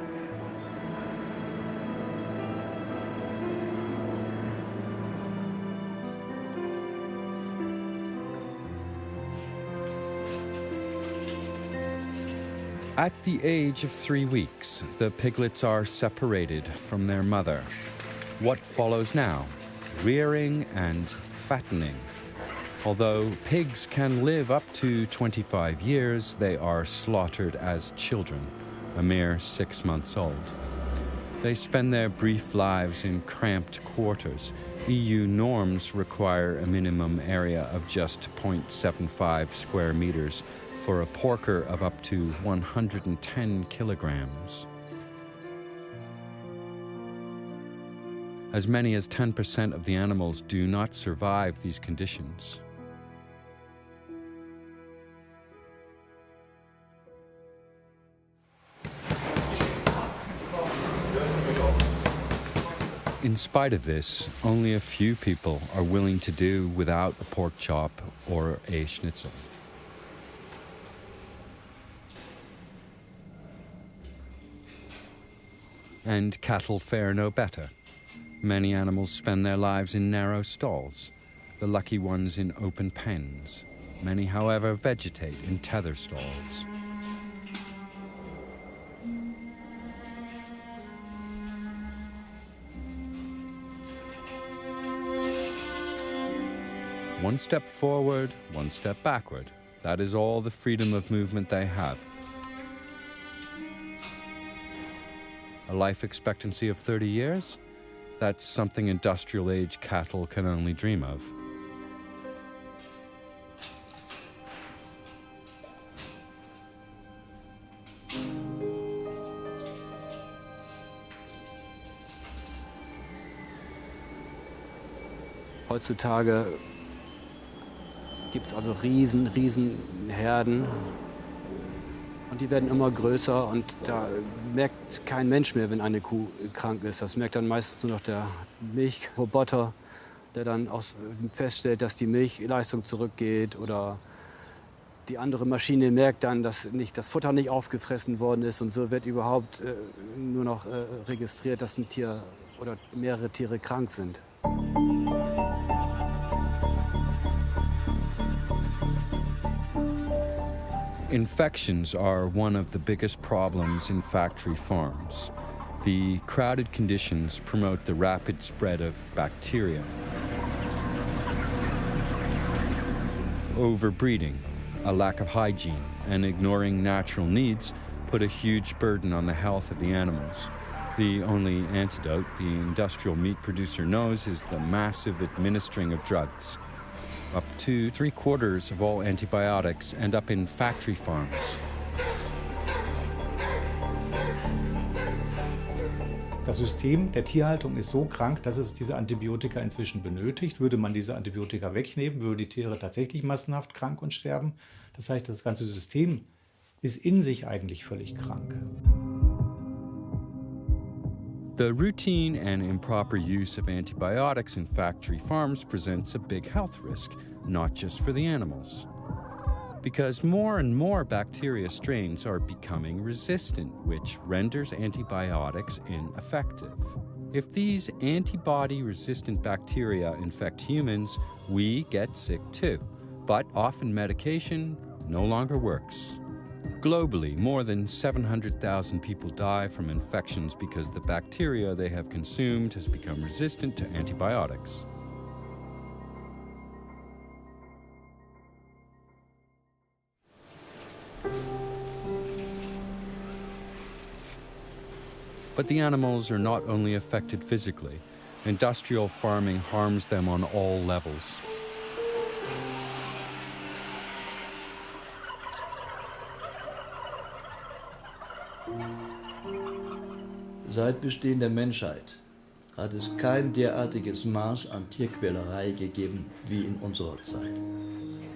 At the age of 3 weeks, the piglets are separated from their mother. What follows now? Rearing and fattening. Although pigs can live up to 25 years, they are slaughtered as children, a mere 6 months old. They spend their brief lives in cramped quarters. EU norms require a minimum area of just 0.75 square meters for a porker of up to 110 kilograms. As many as 10% of the animals do not survive these conditions. In spite of this, only a few people are willing to do without a pork chop or a schnitzel. And cattle fare no better. Many animals spend their lives in narrow stalls, the lucky ones in open pens. Many, however, vegetate in tether stalls. One step forward, one step backward. That is all the freedom of movement they have. A life expectancy of 30 years? That's something industrial age cattle can only dream of. Heutzutage gibt es also riesen Herden. Und die werden immer größer und da merkt kein Mensch mehr, wenn eine Kuh krank ist. Das merkt dann meistens nur noch der Milchroboter, der dann auch feststellt, dass die Milchleistung zurückgeht. Oder die andere Maschine merkt dann, dass das Futter nicht aufgefressen worden ist. Und so wird überhaupt nur noch registriert, dass ein Tier oder mehrere Tiere krank sind. Infections are one of the biggest problems in factory farms. The crowded conditions promote the rapid spread of bacteria. Overbreeding, a lack of hygiene, and ignoring natural needs put a huge burden on the health of the animals. The only antidote the industrial meat producer knows is the massive administering of drugs. Up to 3/4 of all antibiotics end up in factory farms. Das System der Tierhaltung ist so krank, dass es diese Antibiotika inzwischen benötigt. Würde man diese Antibiotika wegnehmen, würden die Tiere tatsächlich massenhaft krank und sterben. Das heißt, das ganze System ist in sich eigentlich völlig krank. The routine and improper use of antibiotics in factory farms presents a big health risk, not just for the animals. Because more and more bacteria strains are becoming resistant, which renders antibiotics ineffective. If these antibody-resistant bacteria infect humans, we get sick too. But often medication no longer works. Globally, more than 700,000 people die from infections because the bacteria they have consumed has become resistant to antibiotics. But the animals are not only affected physically. Industrial farming harms them on all levels. Seit Bestehen der Menschheit hat es kein derartiges Maß an Tierquälerei gegeben wie in unserer Zeit.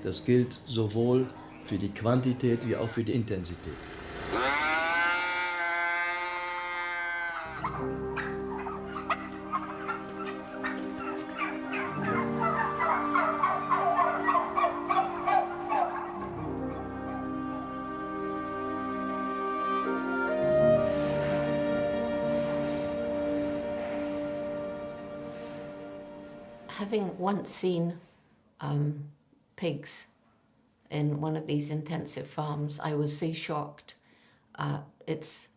Das gilt sowohl für die Quantität wie auch für die Intensität. Having once seen pigs in one of these intensive farms, I was so shocked. It's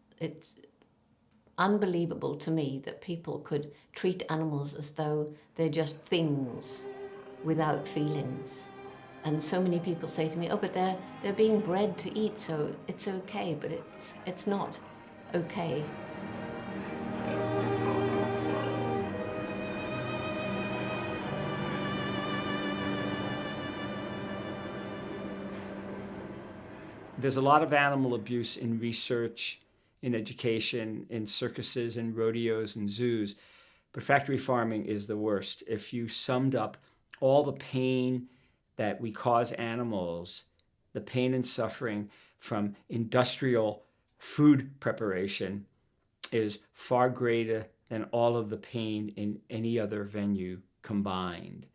unbelievable to me that people could treat animals as though they're just things without feelings. And so many people say to me, oh, but they're being bred to eat, so it's okay, but it's not okay. There's a lot of animal abuse in research, in education, in circuses and rodeos and zoos, but factory farming is the worst. If you summed up all the pain that we cause animals, the pain and suffering from industrial food preparation is far greater than all of the pain in any other venue combined.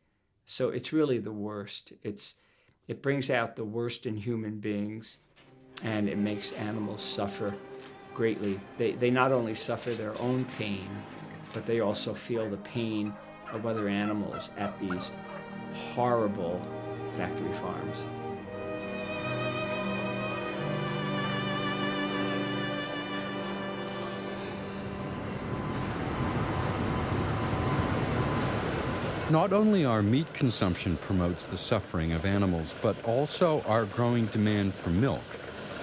So it's really the worst. It brings out the worst in human beings, and it makes animals suffer greatly. They not only suffer their own pain, but they also feel the pain of other animals at these horrible factory farms. Not only our meat consumption promotes the suffering of animals, but also our growing demand for milk.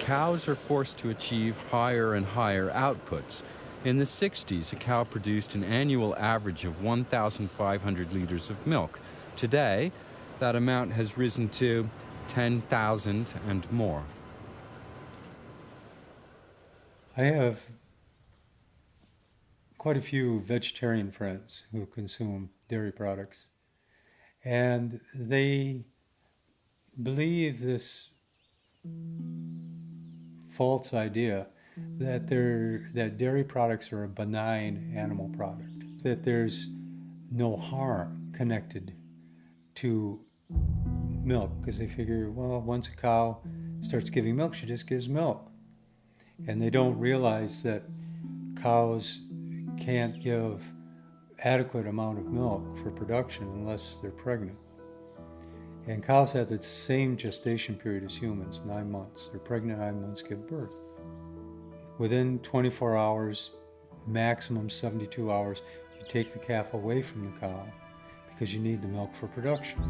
Cows are forced to achieve higher and higher outputs. In the 60s, a cow produced an annual average of 1,500 liters of milk. Today, that amount has risen to 10,000 and more. I have quite a few vegetarian friends who consume dairy products, and they believe this false idea that dairy products are a benign animal product, that there's no harm connected to milk, because they figure, well, once a cow starts giving milk, she just gives milk. And they don't realize that cows can't give adequate amount of milk for production unless they're pregnant. And cows have the same gestation period as humans, 9 months. They're pregnant 9 months, give birth. Within 24 hours, maximum 72 hours, you take the calf away from the cow because you need the milk for production.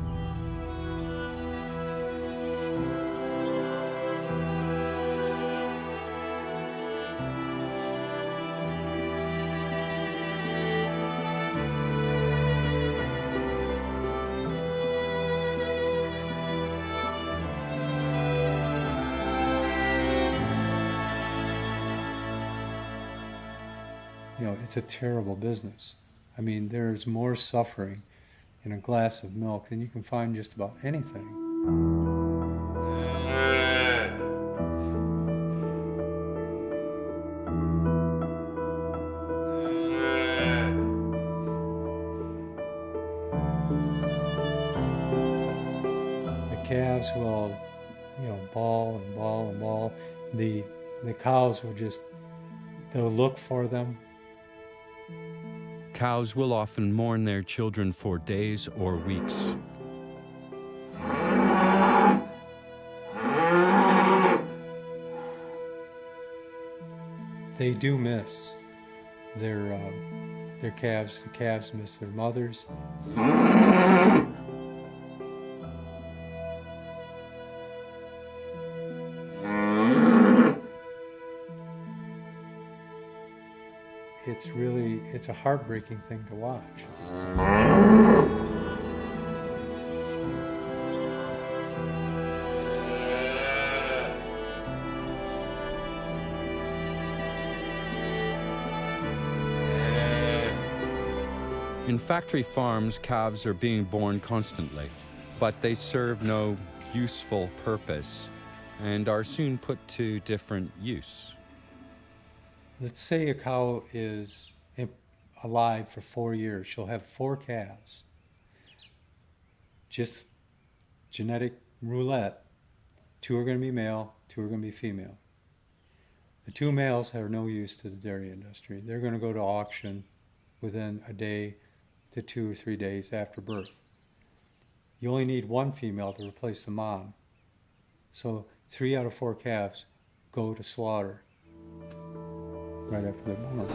It's a terrible business. I mean, there's more suffering in a glass of milk than you can find just about anything. The calves will, bawl and bawl and bawl. The cows will they'll look for them. Cows will often mourn their children for days or weeks. they do miss their calves. The calves miss their mothers. It's a heartbreaking thing to watch. In factory farms, calves are being born constantly, but they serve no useful purpose and are soon put to different use. Let's say a cow is alive for 4 years. She'll have 4 calves. Just genetic roulette. 2 are going to be male, 2 are going to be female. The 2 males have no use to the dairy industry. They're going to go to auction within a day to 2 or 3 days after birth. You only need 1 female to replace the mom. So 3 out of 4 calves go to slaughter right after they're born.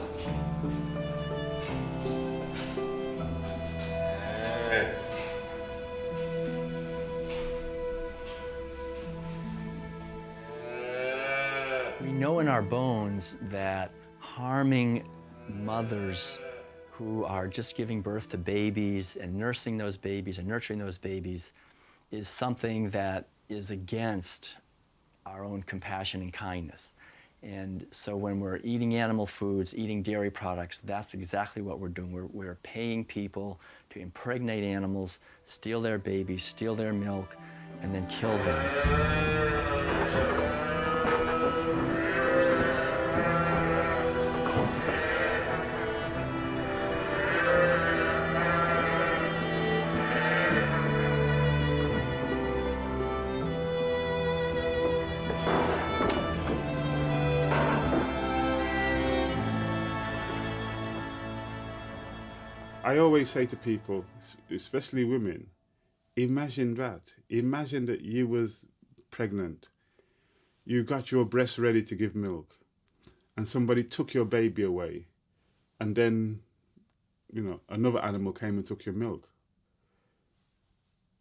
We know in our bones that harming mothers who are just giving birth to babies and nursing those babies and nurturing those babies is something that is against our own compassion and kindness. And so when we're eating animal foods, eating dairy products, that's exactly what we're doing. We're paying people to impregnate animals, steal their babies, steal their milk, and then kill them. I always say to people, especially women, imagine that. Imagine that you was pregnant. You got your breast ready to give milk and somebody took your baby away and then, you know, another animal came and took your milk.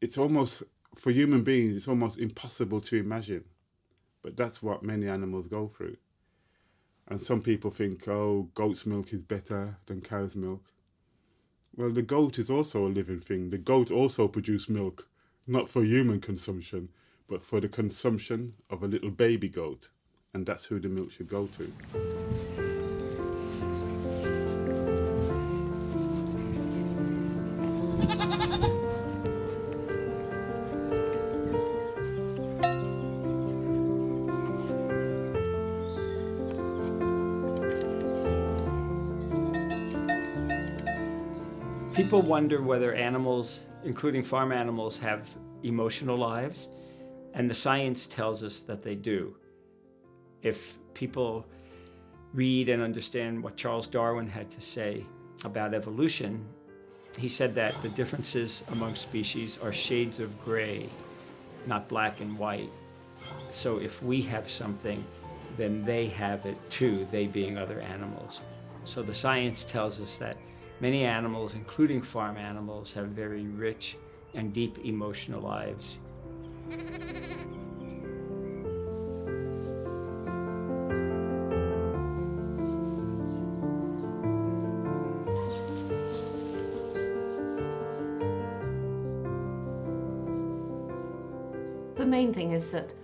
It's almost, for human beings, it's almost impossible to imagine. But that's what many animals go through. And some people think, oh, goat's milk is better than cow's milk. Well, the goat is also a living thing. The goat also produces milk, not for human consumption, but for the consumption of a little baby goat. And that's who the milk should go to. People wonder whether animals, including farm animals, have emotional lives, and the science tells us that they do. If people read and understand what Charles Darwin had to say about evolution, he said that the differences among species are shades of gray, not black and white. So if we have something, then they have it too, they being other animals. So the science tells us that many animals, including farm animals, have very rich and deep emotional lives. The main thing is that,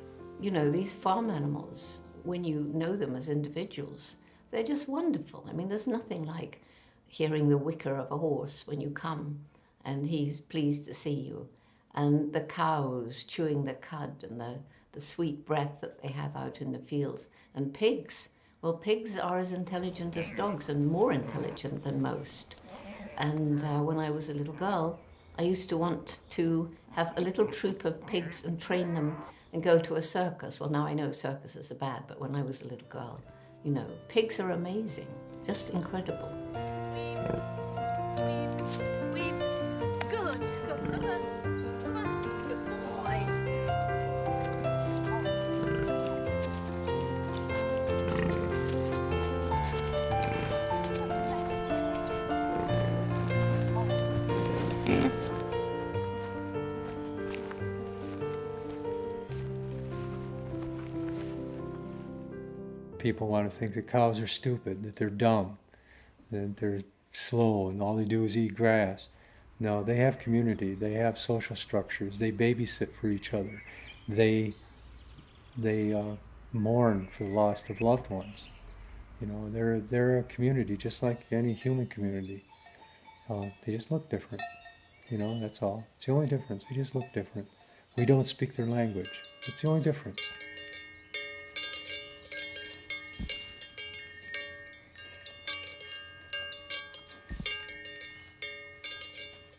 you know, these farm animals, when you know them as individuals, they're just wonderful. I mean, there's nothing like hearing the whicker of a horse when you come and he's pleased to see you, and the cows chewing the cud and the sweet breath that they have out in the fields, and pigs. Well, pigs are as intelligent as dogs and more intelligent than most. And when I was a little girl, I used to want to have a little troop of pigs and train them and go to a circus. Well, now I know circuses are bad, but when I was a little girl, you know, pigs are amazing, just incredible. People want to think that cows are stupid, that they're dumb, that they're slow and all they do is eat grass. No, they have community, they have social structures, they babysit for each other, they mourn for the loss of loved ones. You know, they're a community just like any human community. They just look different. You know, that's all. It's the only difference. They just look different. We don't speak their language. It's the only difference.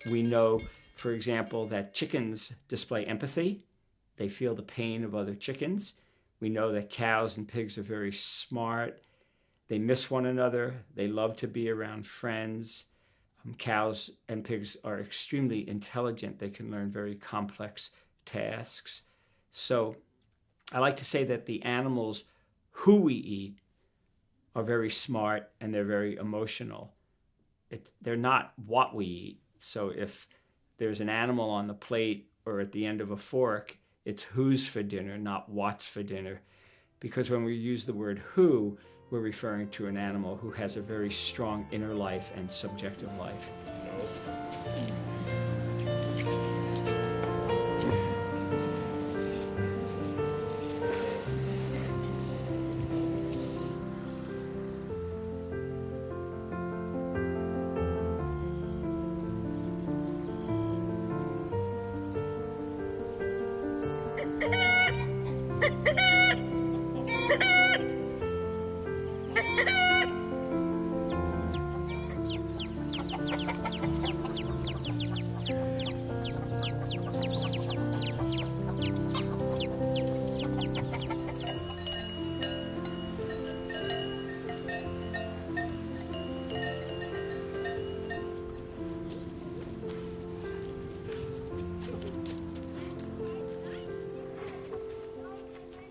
We know, for example, that chickens display empathy. They feel the pain of other chickens. We know that cows and pigs are very smart. They miss one another. They love to be around friends. Cows and pigs are extremely intelligent. They can learn very complex tasks. So I like to say that the animals who we eat are very smart and they're very emotional. They're not what we eat. So if there's an animal on the plate or at the end of a fork, it's who's for dinner, not what's for dinner. Because when we use the word who, we're referring to an animal who has a very strong inner life and subjective life.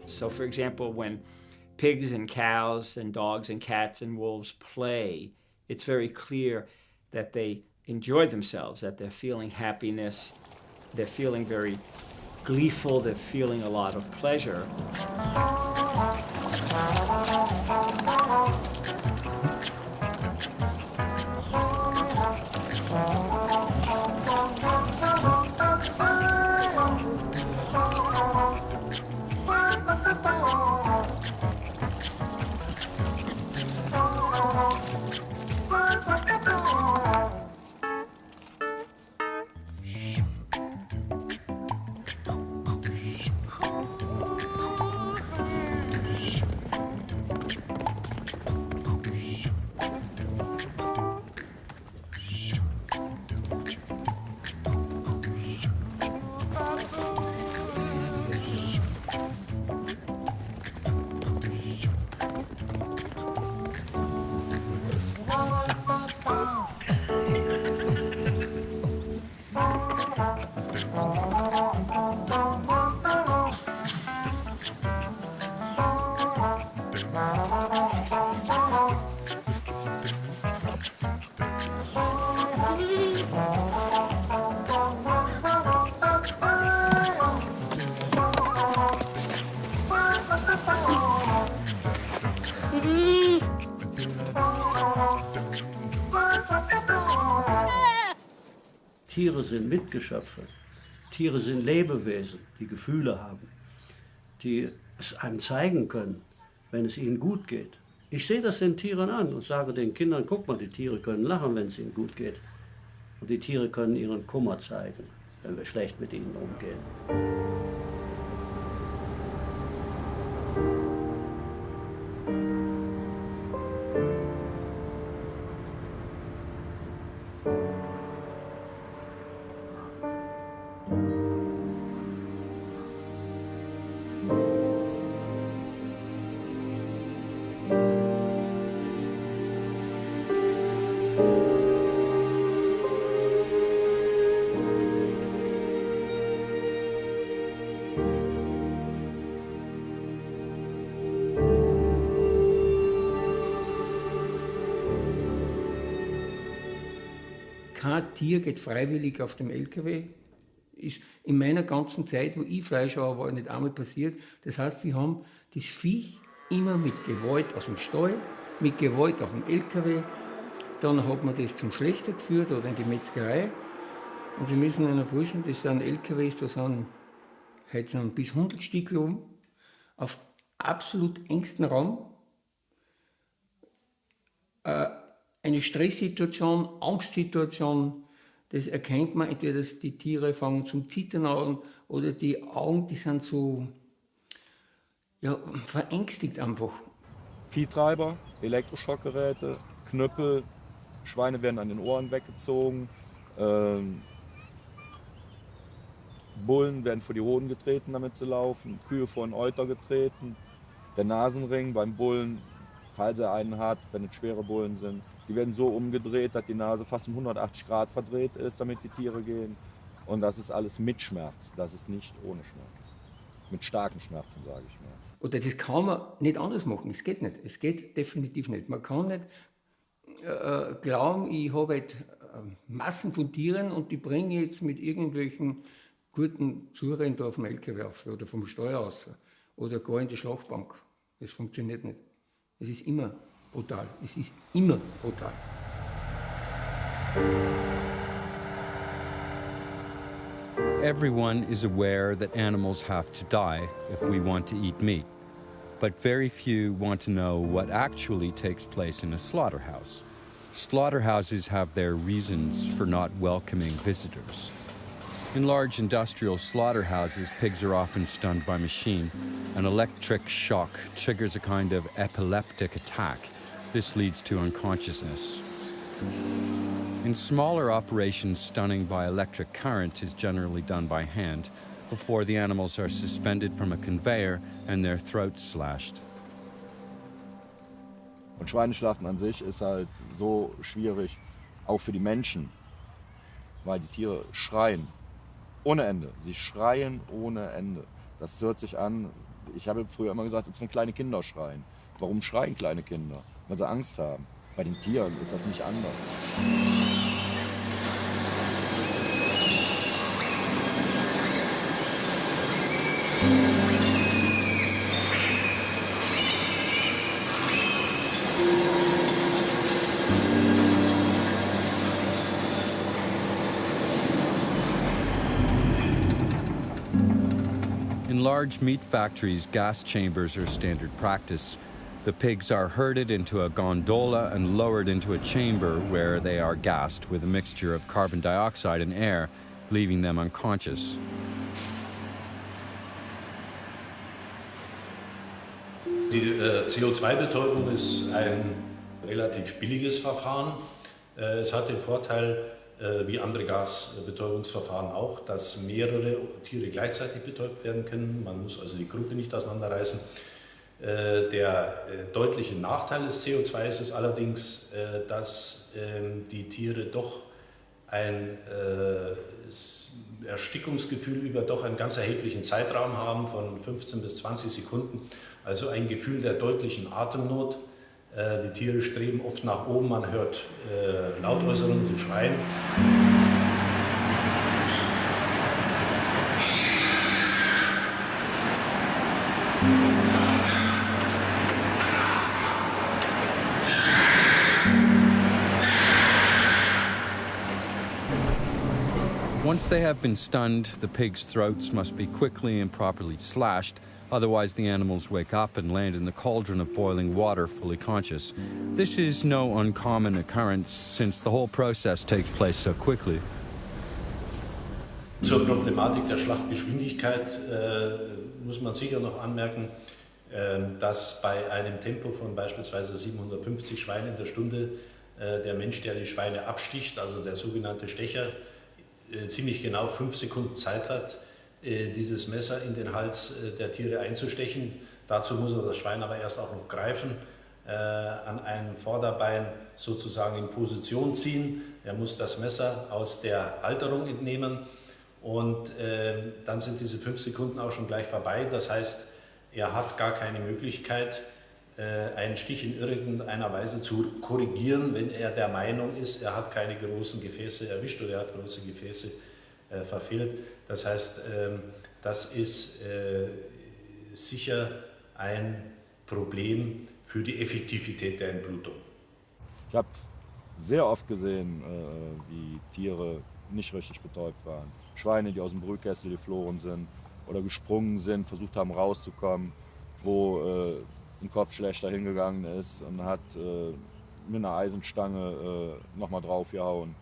So for example, when pigs and cows and dogs and cats and wolves play, it's very clear that they enjoy themselves, that they're feeling happiness, they're feeling very gleeful, they're feeling a lot of pleasure. Tiere sind Mitgeschöpfe. Tiere sind Lebewesen, die Gefühle haben, die es einem zeigen können, wenn es ihnen gut geht. Ich sehe das den Tieren an und sage den Kindern, guck mal, die Tiere können lachen, wenn es ihnen gut geht. Und die Tiere können ihren Kummer zeigen, wenn wir schlecht mit ihnen umgehen. kein Tier geht freiwillig auf dem LKW. Ist in meiner ganzen Zeit, wo ich Fleisch habe, war nicht einmal passiert. Das heißt, wir haben das Viech immer mit Gewalt aus dem Stall, mit Gewalt auf dem LKW. Dann hat man das zum Schlechter geführt oder in die Metzgerei. Und Sie müssen sich vorstellen, das sind LKWs, da sind heute bis 100 Stück oben, auf absolut engstem Raum. Eine Stresssituation, Angstsituation, das erkennt man, entweder dass die Tiere fangen zum Zittern an oder die Augen, die sind so verängstigt einfach. Viehtreiber, Elektroschockgeräte, Knüppel, Schweine werden an den Ohren weggezogen, Bullen werden vor die Hoden getreten, damit sie laufen, Kühe vor den Euter getreten, der Nasenring beim Bullen, falls er einen hat, wenn es schwere Bullen sind, die werden so umgedreht, dass die Nase fast um 180 Grad verdreht ist, damit die Tiere gehen. Und das ist alles mit Schmerz, das ist nicht ohne Schmerz. Mit starken Schmerzen, sage ich mal. Oder das kann man nicht anders machen, es geht nicht, es geht definitiv nicht. Man kann nicht glauben, ich habe halt Massen von Tieren und die bringe ich jetzt mit irgendwelchen guten Zurennen da auf dem LKW auf oder vom Steuer aus oder gar in die Schlachtbank. Das funktioniert nicht. Es ist immer brutal. Es ist immer brutal. Everyone is aware that animals have to die if we want to eat meat, but very few want to know what actually takes place in a slaughterhouse. Slaughterhouses have their reasons for not welcoming visitors. In large industrial slaughterhouses, pigs are often stunned by machine. An electric shock triggers a kind of epileptic attack. This leads to unconsciousness. In smaller operations, stunning by electric current is generally done by hand before the animals are suspended from a conveyor and their throats slashed. Und Schweineschlachten an sich ist halt so schwierig, auch für die Menschen, weil die Tiere schreien ohne Ende. Sie schreien ohne Ende. Das hört sich an, ich habe früher immer gesagt, als wenn kleine Kinder schreien. Warum schreien kleine Kinder? Weil sie Angst haben. Bei den Tieren ist das nicht anders. In large meat factories, gas chambers are standard practice. The pigs are herded into a gondola and lowered into a chamber where they are gassed with a mixture of carbon dioxide and air, leaving them unconscious. Die CO2-Betäubung ist ein relativ billiges Verfahren. Es hat den Vorteil, wie andere Gasbetäubungsverfahren auch, dass mehrere Tiere gleichzeitig betäubt werden können. Man muss also die Gruppe nicht auseinanderreißen. Der deutliche Nachteil des CO2 ist allerdings, dass die Tiere doch ein Erstickungsgefühl über doch einen ganz erheblichen Zeitraum haben, von 15 bis 20 Sekunden. Also ein Gefühl der deutlichen Atemnot. Die Tiere streben oft nach oben, man hört Lautäußerungen, sie schreien. Once they have been stunned, the pigs' throats must be quickly and properly slashed. Otherwise, the animals wake up and land in the cauldron of boiling water, fully conscious. This is no uncommon occurrence, since the whole process takes place so quickly. Zur Problematik der Schlachtgeschwindigkeit muss man sicher noch anmerken, dass bei einem Tempo von beispielsweise 750 Schweinen in der Stunde der Mensch, der die Schweine absticht, also der sogenannte Stecher, ziemlich genau 5 Sekunden Zeit hat, dieses Messer in den Hals der Tiere einzustechen. Dazu muss er das Schwein aber erst auch noch greifen, an einem Vorderbein sozusagen in Position ziehen. Er muss das Messer aus der Halterung entnehmen und dann sind diese 5 Sekunden auch schon gleich vorbei. Das heißt, er hat gar keine Möglichkeit, einen Stich in irgendeiner Weise zu korrigieren, wenn er der Meinung ist, er hat keine großen Gefäße erwischt oder er hat große Gefäße verfehlt. Das heißt, das ist sicher ein Problem für die Effektivität der Entblutung. Ich habe sehr oft gesehen, wie Tiere nicht richtig betäubt waren. Schweine, die aus dem Brühkessel geflohen sind oder gesprungen sind, versucht haben rauszukommen, wo ein Kopfschlächter hingegangen ist und hat mit einer Eisenstange nochmal draufgehauen.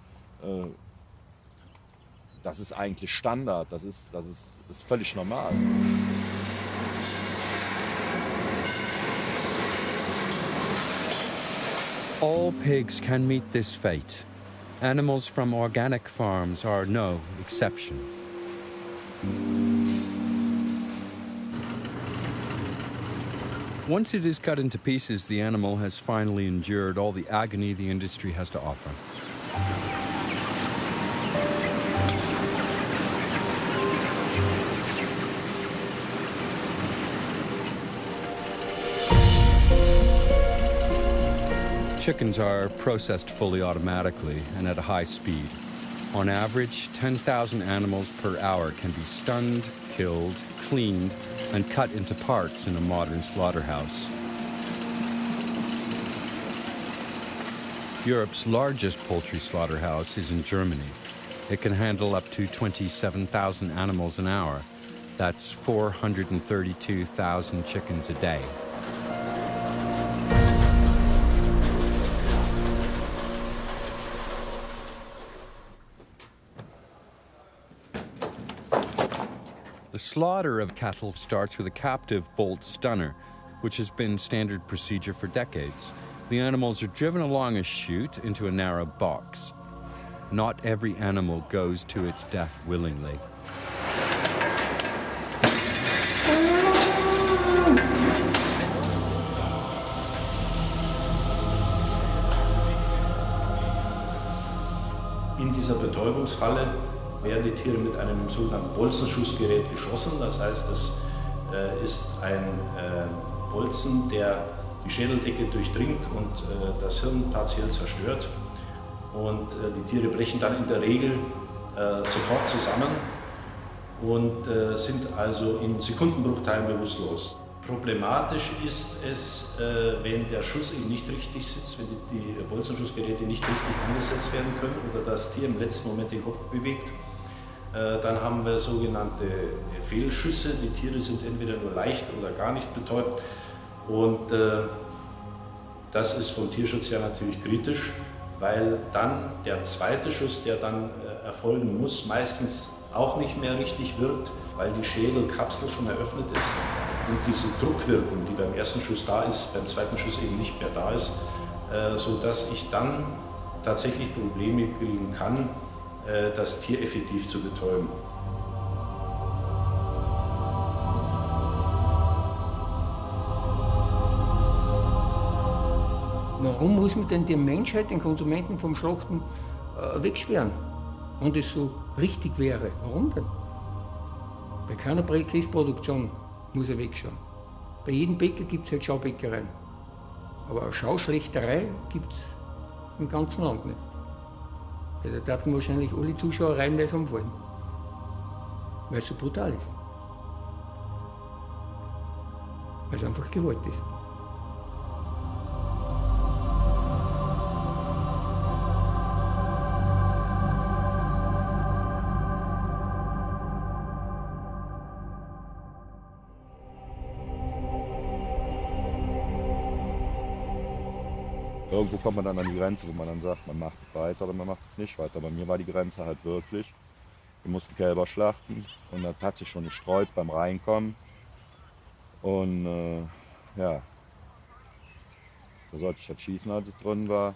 Das ist eigentlich Standard, das ist völlig normal. All pigs can meet this fate. Animals from organic farms are no exception. Once it is cut into pieces, the animal has finally endured all the agony the industry has to offer. Chickens are processed fully automatically and at a high speed. On average, 10,000 animals per hour can be stunned, killed, cleaned, and cut into parts in a modern slaughterhouse. Europe's largest poultry slaughterhouse is in Germany. It can handle up to 27,000 animals an hour. That's 432,000 chickens a day. The slaughter of cattle starts with a captive bolt stunner, which has been standard procedure for decades. The animals are driven along a chute into a narrow box. Not every animal goes to its death willingly. In dieser Betäubungsfalle werden die Tiere mit einem sogenannten Bolzenschussgerät geschossen. Das heißt, es ist ein Bolzen, der die Schädeldecke durchdringt und das Hirn partiell zerstört. Und die Tiere brechen dann in der Regel sofort zusammen und sind also in Sekundenbruchteilen bewusstlos. Problematisch ist es, wenn der Schuss eben nicht richtig sitzt, wenn die Bolzenschussgeräte nicht richtig angesetzt werden können oder das Tier im letzten Moment den Kopf bewegt. Dann haben wir sogenannte Fehlschüsse. Die Tiere sind entweder nur leicht oder gar nicht betäubt. Und das ist vom Tierschutz her natürlich kritisch, weil dann der zweite Schuss, der dann erfolgen muss, meistens auch nicht mehr richtig wirkt, weil die Schädelkapsel schon eröffnet ist und diese Druckwirkung, die beim ersten Schuss da ist, beim zweiten Schuss eben nicht mehr da ist, sodass ich dann tatsächlich Probleme kriegen kann, das Tier effektiv zu betäuben. Warum muss man denn die Menschheit, den Konsumenten vom Schlachten wegsperren? Und es so richtig wäre. Warum denn? Bei keiner Käseproduktion muss er wegschauen. Bei jedem Bäcker gibt es halt Schaubäckereien. Aber eine Schauschlechterei gibt es im ganzen Land nicht. Also da hatten wahrscheinlich alle Zuschauer reihenweise umfallen. Weil es so brutal ist. Weil es einfach Gewalt ist. Irgendwo kommt man dann an die Grenze, wo man dann sagt, man macht es weiter oder man macht es nicht weiter. Bei mir war die Grenze halt wirklich, wir mussten Kälber schlachten und das hat sich schon gestreut beim Reinkommen. Und ja, da sollte ich halt schießen, als es drin war.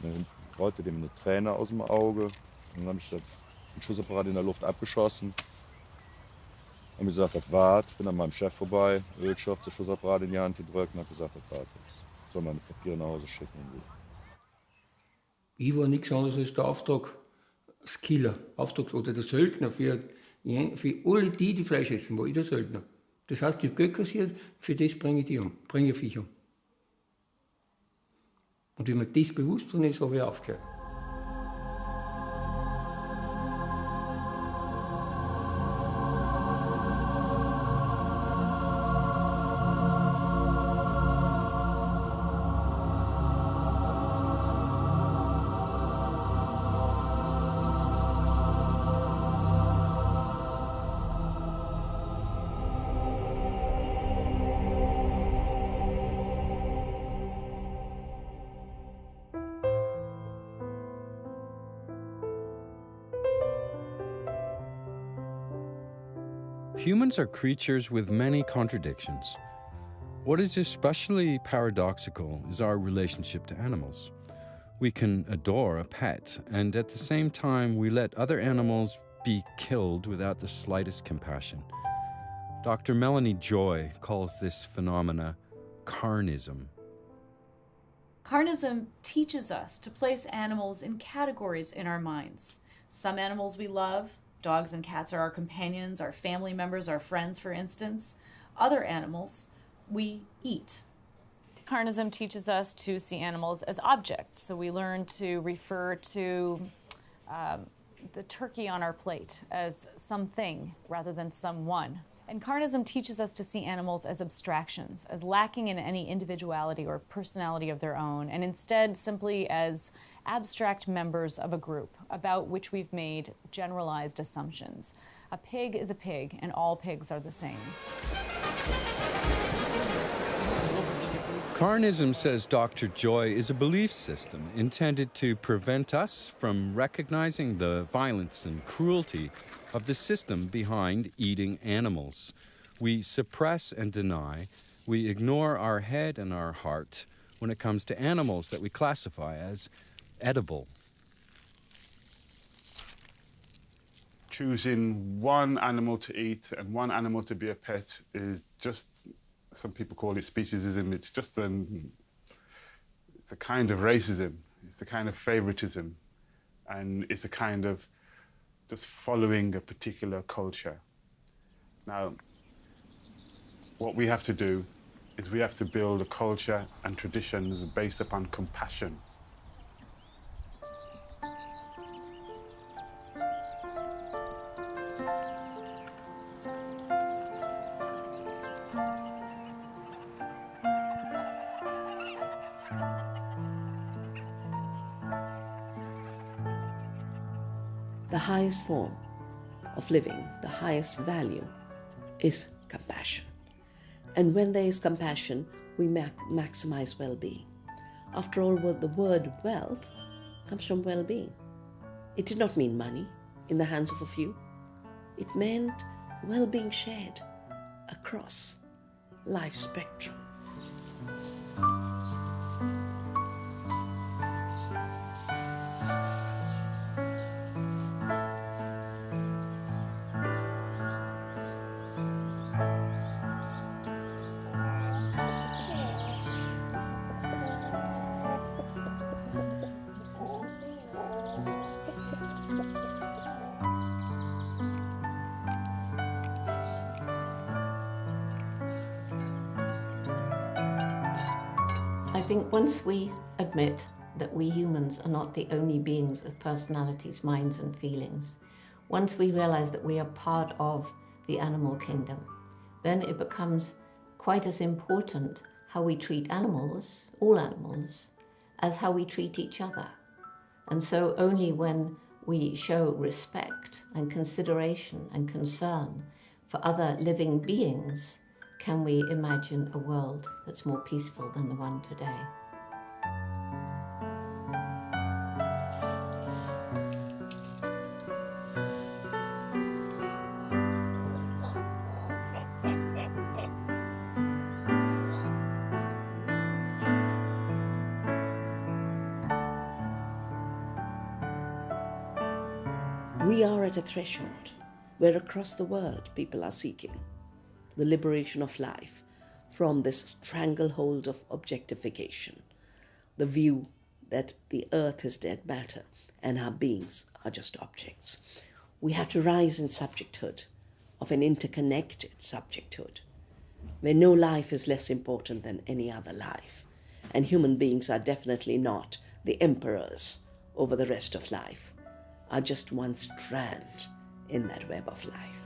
Dann rollte dem eine Träne aus dem Auge und dann habe ich den Schussapparat in der Luft abgeschossen. Habe gesagt, das war's. Bin an meinem Chef vorbei, Ölstoff, den Schussapparat in die Hand gedrückt und habe gesagt, das war's jetzt. Soll meine Papiere nach Hause schicken. Ich war nichts anderes als der Auftragskiller, oder der Söldner für alle die Fleisch essen, war ich der Söldner. Das heißt, ich habe Geld kassiert, für das bringe ich die um, bringe ich Viech um. Und wenn mir das bewusst worden ist, habe ich aufgehört. Humans are creatures with many contradictions. What is especially paradoxical is our relationship to animals. We can adore a pet, and at the same time, we let other animals be killed without the slightest compassion. Dr. Melanie Joy calls this phenomena carnism. Carnism teaches us to place animals in categories in our minds. Some animals we love. Dogs and cats are our companions, our family members, our friends, for instance. Other animals we eat. Carnism teaches us to see animals as objects. So we learn to refer to the turkey on our plate as something rather than someone. And carnism teaches us to see animals as abstractions, as lacking in any individuality or personality of their own, and instead simply as abstract members of a group about which we've made generalized assumptions. A pig is a pig, and all pigs are the same. Carnism, says Dr. Joy, is a belief system intended to prevent us from recognizing the violence and cruelty of the system behind eating animals. We suppress and deny. We ignore our head and our heart when it comes to animals that we classify as edible. Choosing one animal to eat and one animal to be a pet is just, some people call it speciesism. It's just it's a kind of racism. It's a kind of favoritism. And it's a kind of just following a particular culture. Now, what we have to do is we have to build a culture and traditions based upon compassion. The highest form of living, the highest value, is compassion. And when there is compassion, we maximize well-being. After all, the word wealth comes from well-being. It did not mean money in the hands of a few. It meant well-being shared across life spectrum. I think once we admit that we humans are not the only beings with personalities, minds and feelings, once we realize that we are part of the animal kingdom, then it becomes quite as important how we treat animals, all animals, as how we treat each other. And so only when we show respect and consideration and concern for other living beings can we imagine a world that's more peaceful than the one today. We are at a threshold where across the world people are seeking the liberation of life from this stranglehold of objectification, the view that the earth is dead matter and our beings are just objects. We have to rise in subjecthood, of an interconnected subjecthood, where no life is less important than any other life, And human beings are definitely not the emperors over the rest of life, are just one strand in that web of life.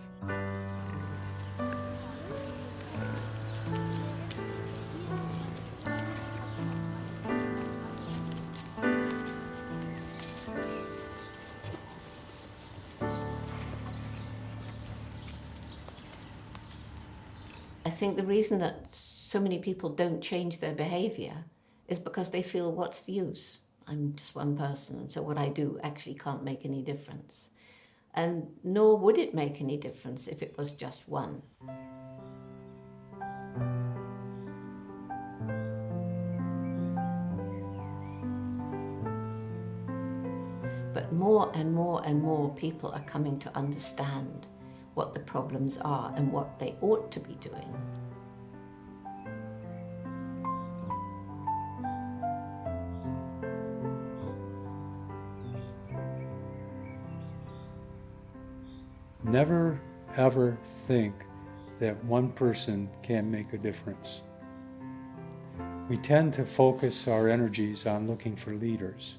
I think the reason that so many people don't change their behavior is because they feel, what's the use? I'm just one person, so what I do actually can't make any difference. And nor would it make any difference if it was just one. But more and more and more people are coming to understand what the problems are and what they ought to be doing. Never ever think that one person can make a difference. We tend to focus our energies on looking for leaders,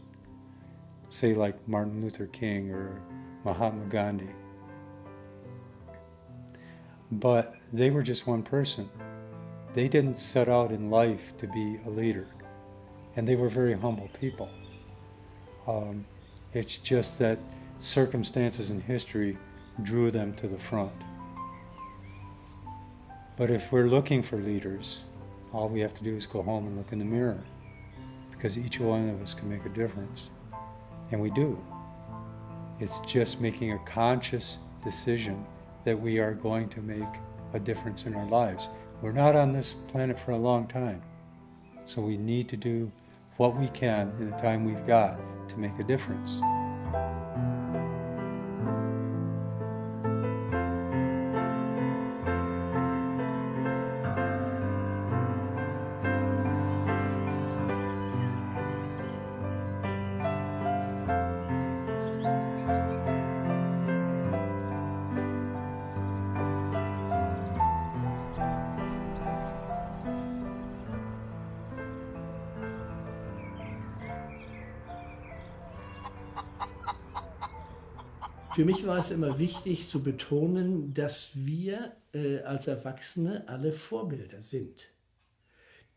say like Martin Luther King or Mahatma Gandhi. But they were just one person. They didn't set out in life to be a leader, and they were very humble people. It's just that circumstances in history drew them to the front. But if we're looking for leaders, all we have to do is go home and look in the mirror, because each one of us can make a difference. And we do. It's just making a conscious decision that we are going to make a difference in our lives. We're not on this planet for a long time, so we need to do what we can in the time we've got to make a difference. Für mich war es immer wichtig zu betonen, dass wir als Erwachsene alle Vorbilder sind.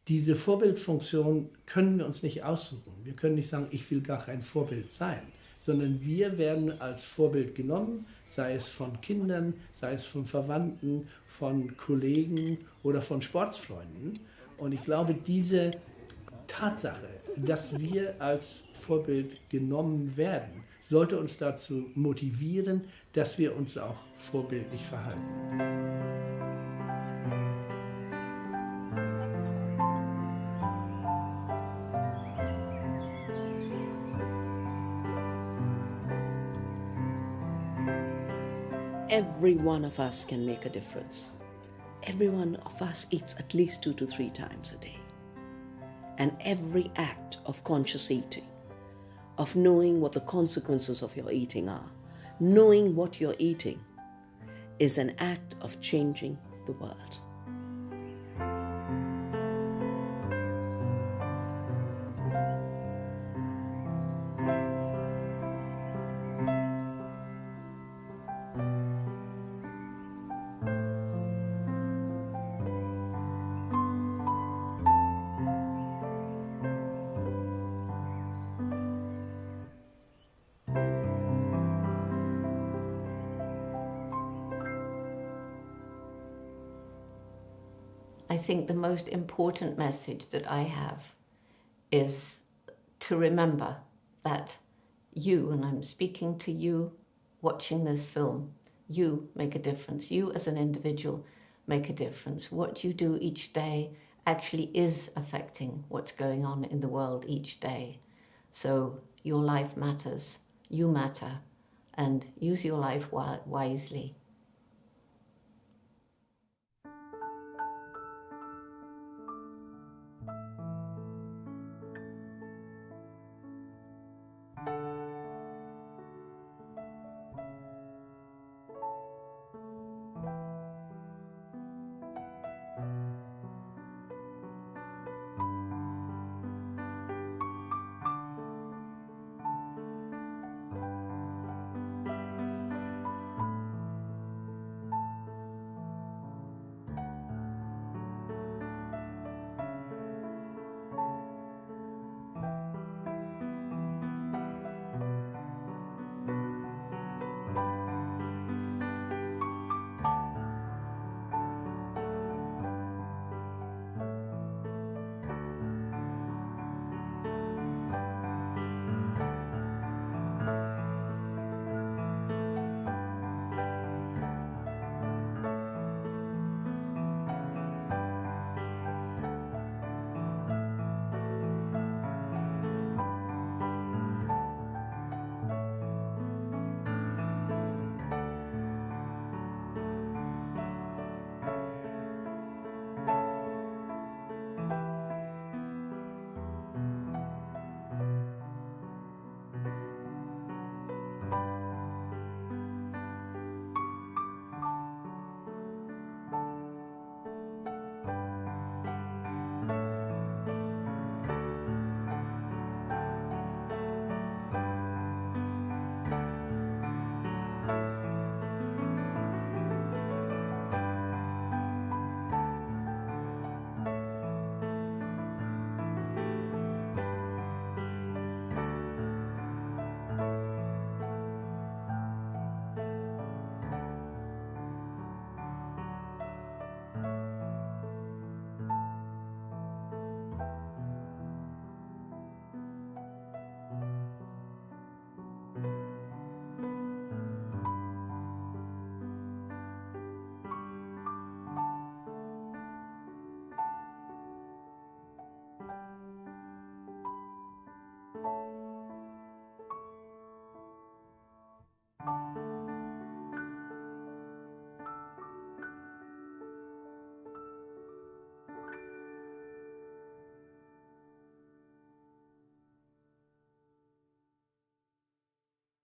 Diese Vorbildfunktion können wir uns nicht aussuchen. Wir können nicht sagen, ich will gar kein Vorbild sein, sondern wir werden als Vorbild genommen, sei es von Kindern, sei es von Verwandten, von Kollegen oder von Sportsfreunden. Und ich glaube, diese Tatsache, dass wir als Vorbild genommen werden, sollte uns dazu motivieren, dass wir uns auch vorbildlich verhalten. Every one of us can make a difference. Every one of us eats at least 2 to 3 times a day. And every act of conscious eating, of knowing what the consequences of your eating are, knowing what you're eating, is an act of changing the world. I think the most important message that I have is to remember that you, and I'm speaking to you watching this film, you make a difference. You as an individual make a difference. What you do each day actually is affecting what's going on in the world each day. So your life matters, you matter, and use your life wisely.